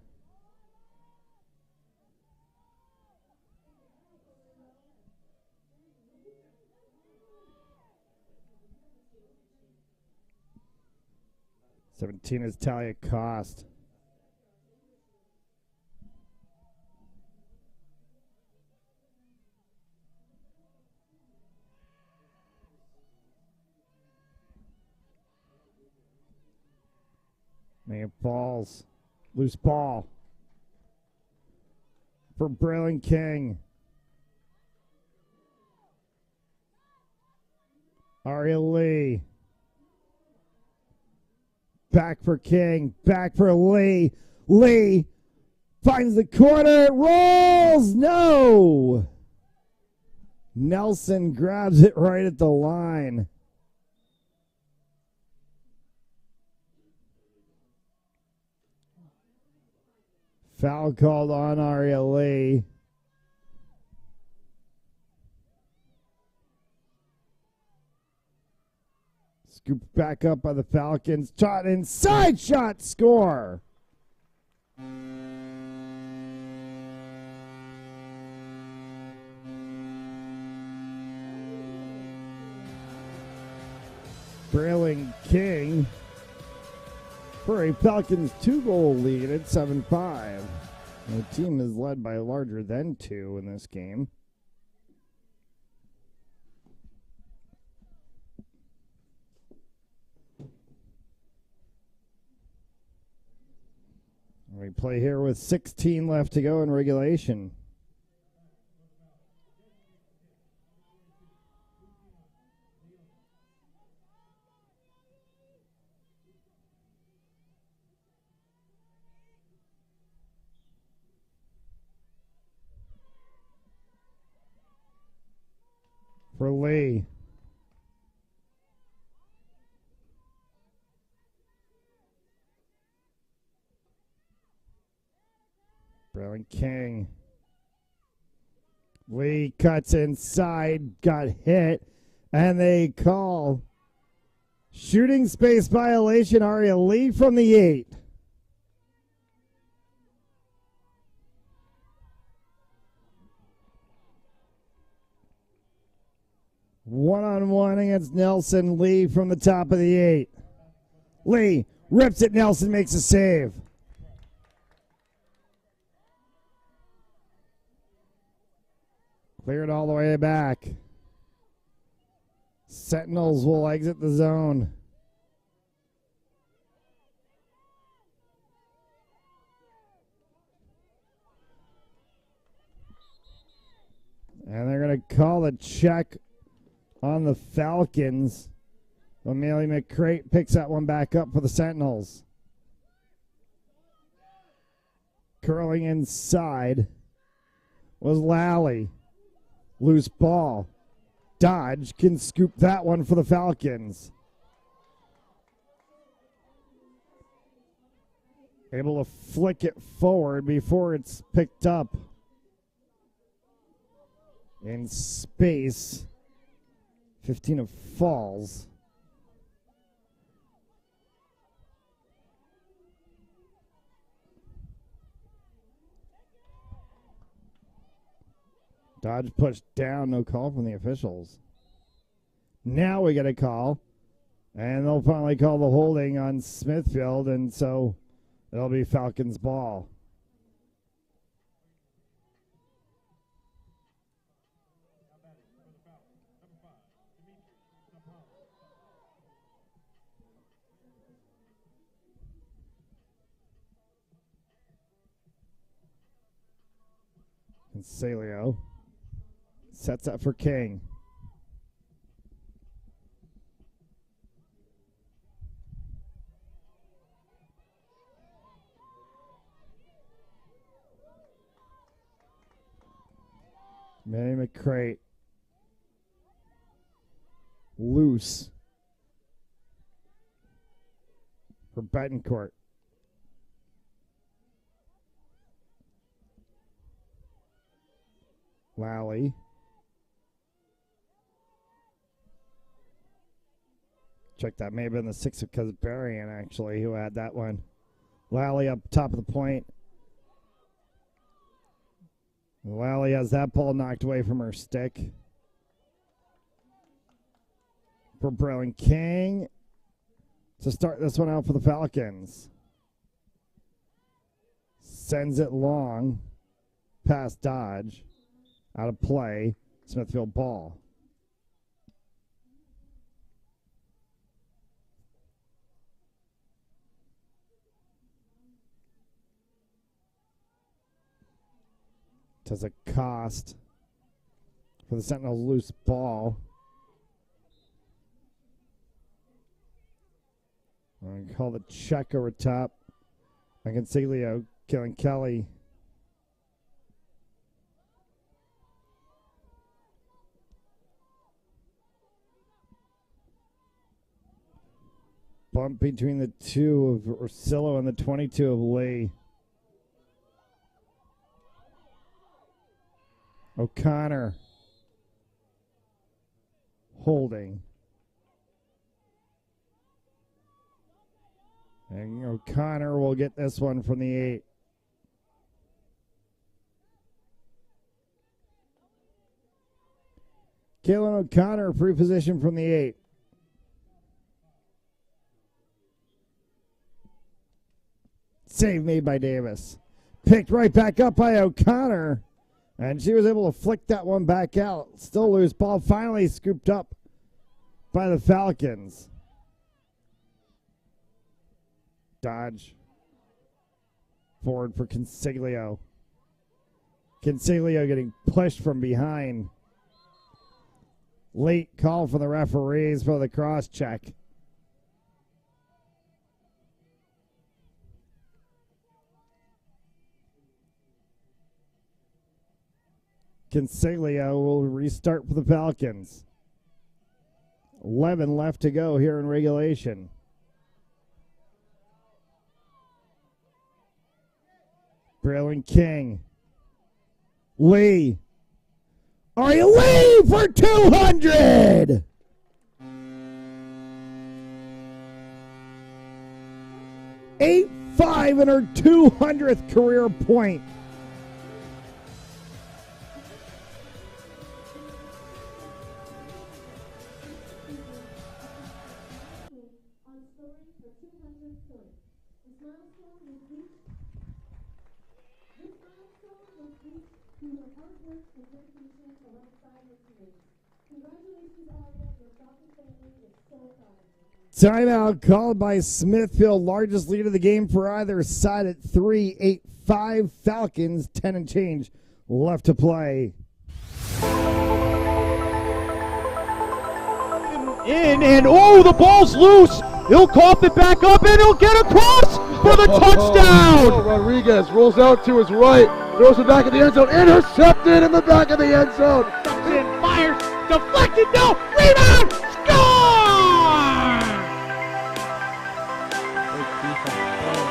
'17 is Talia Cost. Man falls. Loose ball. For Braylon King. Aria Lee. Back for King. Back for Lee. Lee finds the corner. It rolls. No. Nelson grabs it right at the line. Foul called on Aria Lee. Scooped back up by the Falcons. Shot inside, shot, score. Trailing King for a Falcons 2-goal lead at 7-5. The team is led by larger than 2 in this game. We play here with 16 left to go in regulation. For Lee. Browning King. Lee cuts inside, got hit, and they call shooting space violation. Aria Lee from the 8. One-on-one against Nelson. Lee from the top of the 8. Lee rips it. Nelson makes a save. Cleared all the way back. Sentinels will exit the zone. And they're going to call a check on the Falcons. O'Malley McCrate picks that one back up for the Sentinels. Curling inside was Lally. Loose ball. Dodge can scoop that one for the Falcons. Able to flick it forward before it's picked up. In space. 15 of Falls. Dodge pushed down, no call from the officials. Now we get a call, and they'll finally call the holding on Smithfield, and so it'll be Falcons' ball. And Salio sets up for King. Manny McCrate. Loose. For Betancourt. Lally. Check that. May have been the 6 of Kazbarian, actually, who had that one. Lally up top of the point. Lally has that ball knocked away from her stick. For Browning King to start this one out for the Falcons. Sends it long. Past Dodge. Out of play. Smithfield ball. Does a cost for the Sentinels loose ball. I'm going to call the check over top. And Consiglio killing Kelly. Bump between the 2 of Ursillo and the 22 of Lee. O'Connor holding. And O'Connor will get this one from the 8. Kaylin O'Connor free position from the 8. Save made by Davis. Picked right back up by O'Connor. And she was able to flick that one back out. Still loose ball. Finally scooped up by the Falcons. Dodge. Forward for Consiglio. Consiglio getting pushed from behind. Late call from the referees for the cross check. Consiglio will restart for the Falcons. 11 left to go here in regulation. Braylon King. Lee. Are you Lee for 200? Eight 5 and her 200th career point. On scoring for 200 points. This milestone was reached through the hard work and dedication alongside her teammates. Congratulations, Aria. Your Falcon family is so proud of you. Timeout called by Smithfield. Largest lead of the game for either side at 3-8-5. Falcons 10 and change left to play. In and oh, the ball's loose. He'll cough it back up and he'll get across for the touchdown. Rodriguez rolls out to his right, throws it back in the end zone, intercepted in the back of the end zone. In, fires, deflected, no, rebound, score!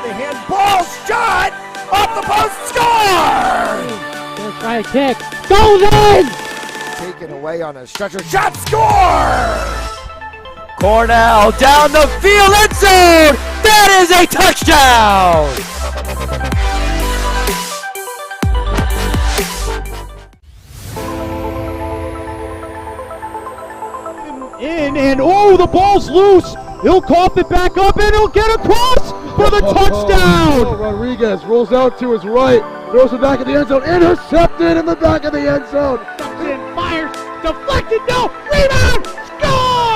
The handball shot off the post, score! Gonna try a kick, goes in! Taken away on a stretcher, shot, score! Cornell down the field, end zone! That is a touchdown! In and oh, the ball's loose. He'll cough it back up and he'll get across for the touchdown. Rodriguez rolls out to his right, throws it back in the end zone, intercepted in the back of the end zone. In, fires, deflected, no, rebound, score!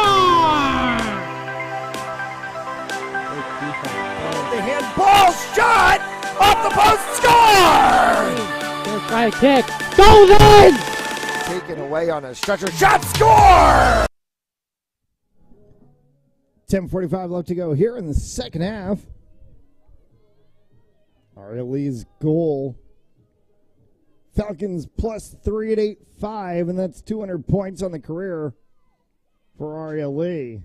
The handball shot off the post, score! Gonna try a kick, goes in! Taken away on a stretcher, shot, score! 10:45 left to go here in the second half. Aria Lee's goal. Falcons plus 3 at 8-5, and that's 200 points on the career for Aria Lee.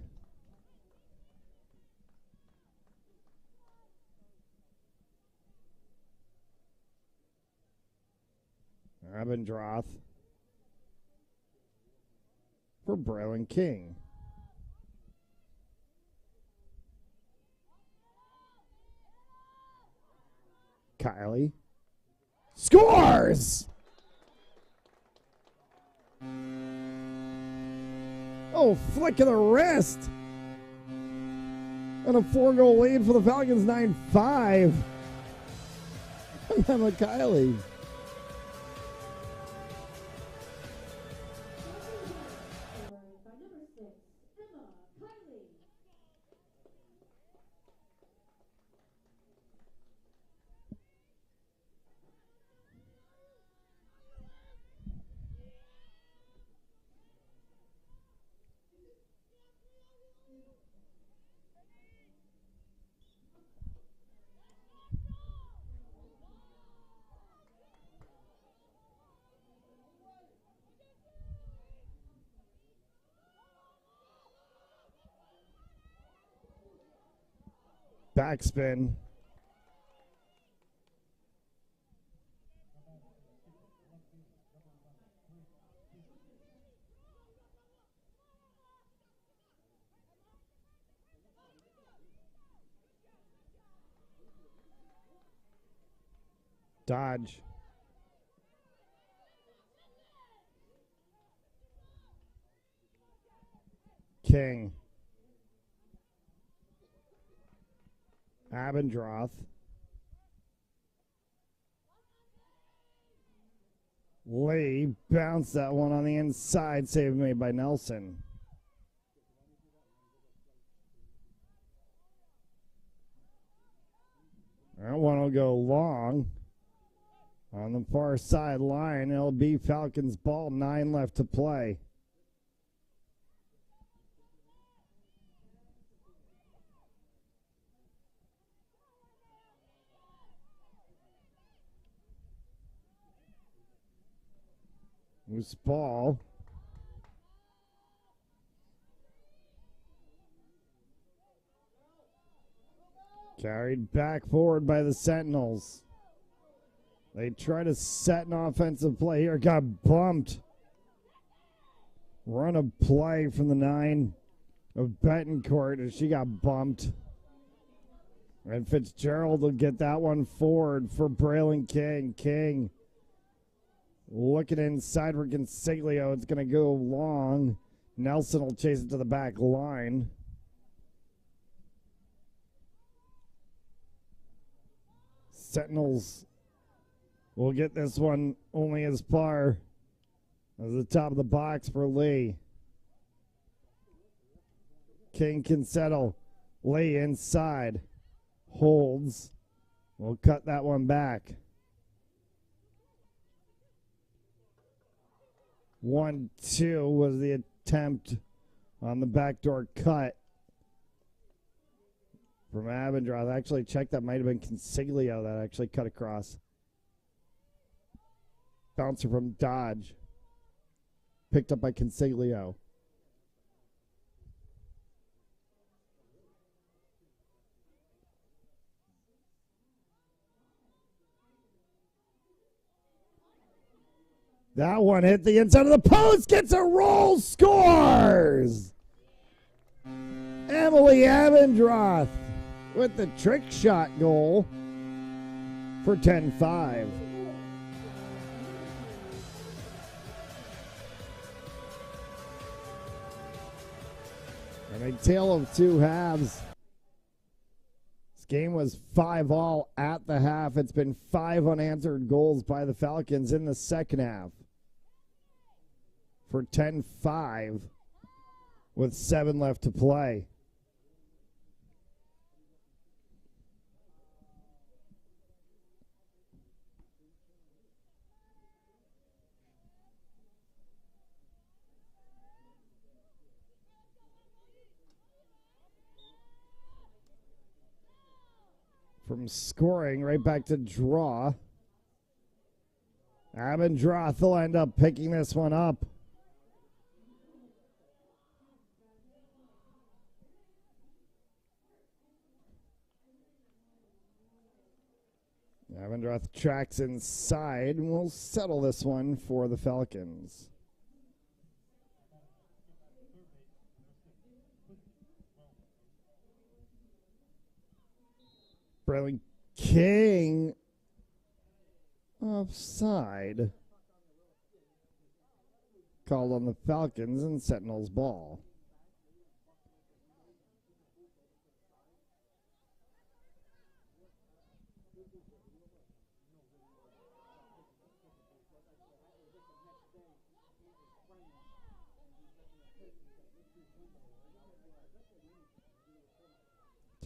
Abendroth for Braylon King. Kylie scores! Oh, flick of the wrist! And a 4-goal lead for the Falcons, 9-5. And Emma Kylie. Scored by number 6, Emma Kiley. Backspin. Dodge. King. Abendroth. Lee bounced that one on the inside. Save made by Nelson. That one will go long. On the far sideline, it'll be Falcons ball. 9 left to play. Loose ball. Carried back forward by the Sentinels. They try to set an offensive play here. Got bumped. Run a play from the 9 of Betancourt as she got bumped. And Fitzgerald will get that one forward for Braylon King. King looking inside for Consiglio. It's going to go long. Nelson will chase it to the back line. Sentinels will get this one only as far as the top of the box for Lee. King can settle. Lee inside. Holds. We'll cut that one back. 1-2 was the attempt on the backdoor cut from Abendroth. Actually, check, that might have been Consiglio that actually cut across. Bouncer from Dodge. Picked up by Consiglio. That one hit the inside of the post, gets a roll, scores! Emily Abendroth with the trick shot goal for 10-5. And a tale of two halves. This game was 5-5 at the half. It's been 5 unanswered goals by the Falcons in the second half. For 10-5 with 7 left to play. From scoring right back to draw. Abendroth will end up picking this one up. Abendroth tracks inside and will settle this one for the Falcons. Braylon King offside. Called on the Falcons and Sentinels ball.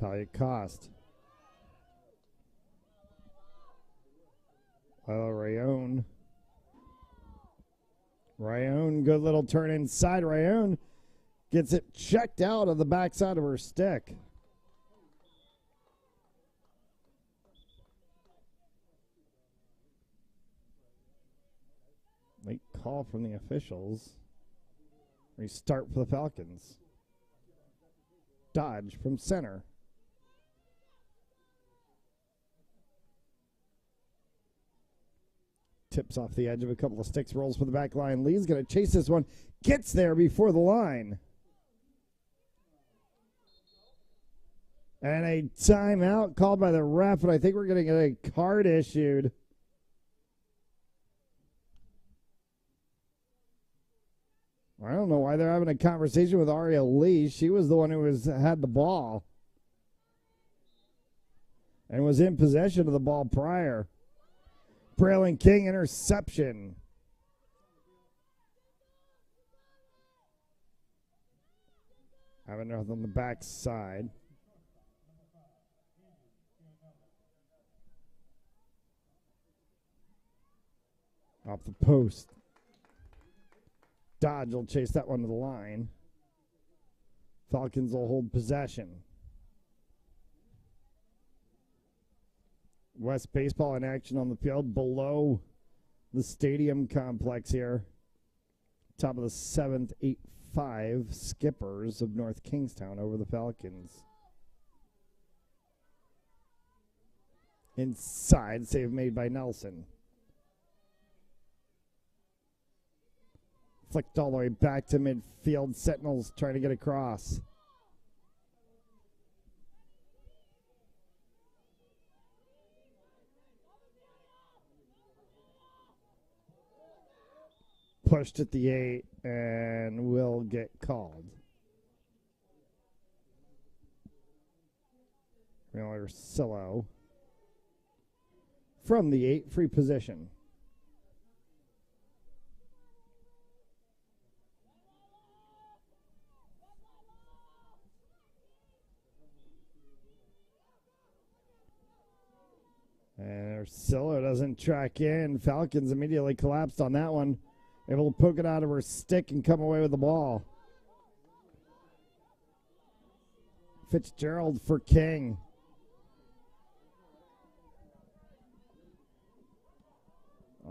Talia Cost. Rayon. Rayon, good little turn inside. Rayon gets it checked out of the backside of her stick. Late call from the officials. Restart for the Falcons. Dodge from center. Tips off the edge of a couple of sticks, rolls for the back line. Lee's going to chase this one. Gets there before the line. And a timeout called by the ref, and I think we're going to get a card issued. I don't know why they're having a conversation with Aria Lee. She was the one who had the ball and was in possession of the ball prior. Braylon King interception. Having nothing on the backside. Off the post. Dodge will chase that one to the line. Falcons will hold possession. West baseball in action on the field below the stadium complex here. Top of the 7th, 8-5 Skippers of North Kingstown over the Falcons. Inside, save made by Nelson. Flicked all the way back to midfield. Sentinels trying to get across. Pushed at the 8 and will get called. Miller Sillo from the 8, free position. And Ursillo doesn't track in. Falcons immediately collapsed on that one. Able to poke it out of her stick and come away with the ball. Fitzgerald for King.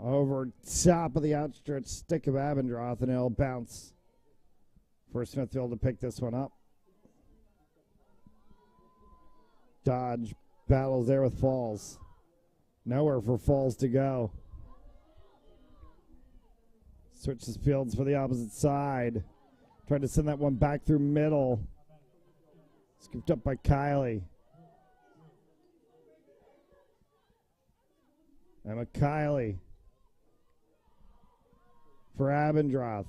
Over top of the outstretched stick of Abendroth, and it'll bounce for Smithfield to pick this one up. Dodge battles there with Falls. Nowhere for Falls to go. Switches fields for the opposite side. Trying to send that one back through middle. Scooped up by Kiley. Emma Kiley for Abendroth.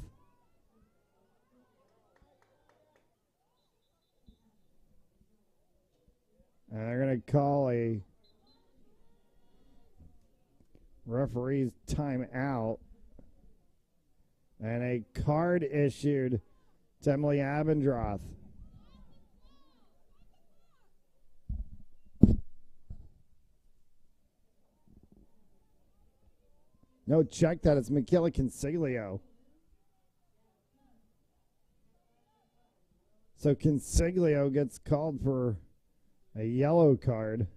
And they're going to call a referee's timeout. And a card issued to Emily Abendroth. No, check that. It's Michaela Consiglio. So Consiglio gets called for a yellow card.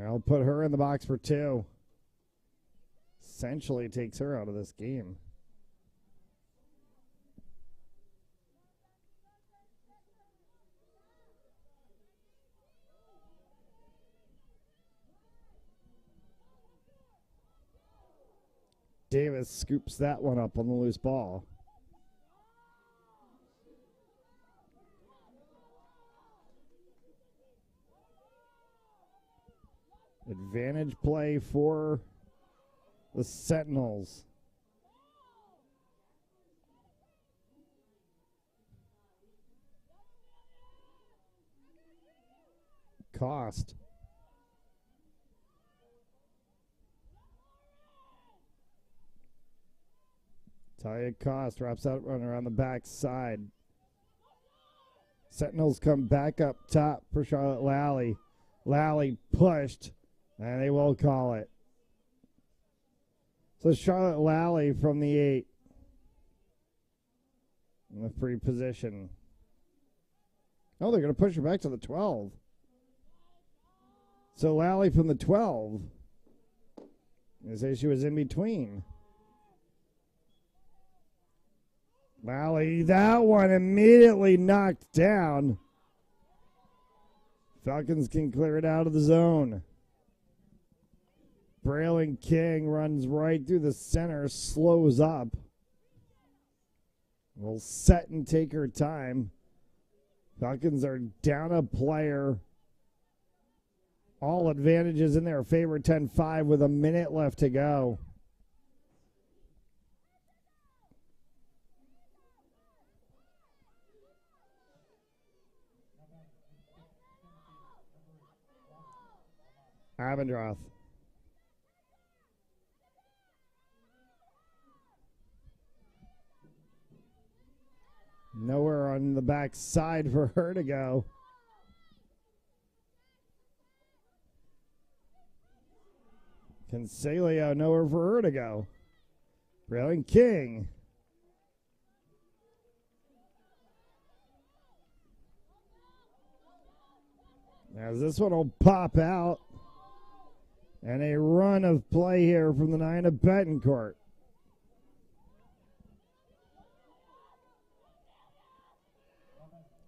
I'll put her in the box for 2. Essentially takes her out of this game. Davis scoops that one up on the loose ball. Advantage play for the Sentinels. Cost. Talia Cost wraps out run around the back side. Sentinels come back up top for Charlotte Lally. Lally pushed. And they will call it. So Charlotte Lally from the 8. In the free position. Oh, they're going to push her back to the 12. So Lally from the 12. They say she was in between. Lally, that one immediately knocked down. Falcons can clear it out of the zone. Braylon King runs right through the center, slows up. Will set and take her time. Falcons are down a player. All advantages in their favor, 10-5 with a minute left to go. Abendroth. Nowhere on the back side for her to go. Consalio, nowhere for her to go. Braylon King. As this one will pop out. And a run of play here from the 9 of Betancourt.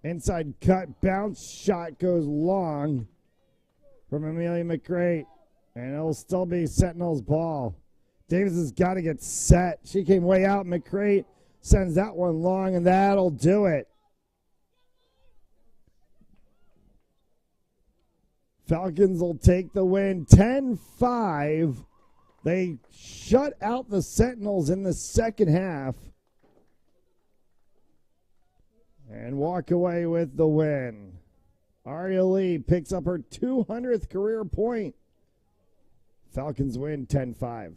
Inside cut, bounce shot goes long from Amelia McCrate. And it'll still be Sentinel's ball. Davis has got to get set. She came way out. McCrate sends that one long, and that'll do it. Falcons will take the win 10-5. They shut out the Sentinels in the second half and walk away with the win. Aria Lee picks up her 200th career point. Falcons win 10-5.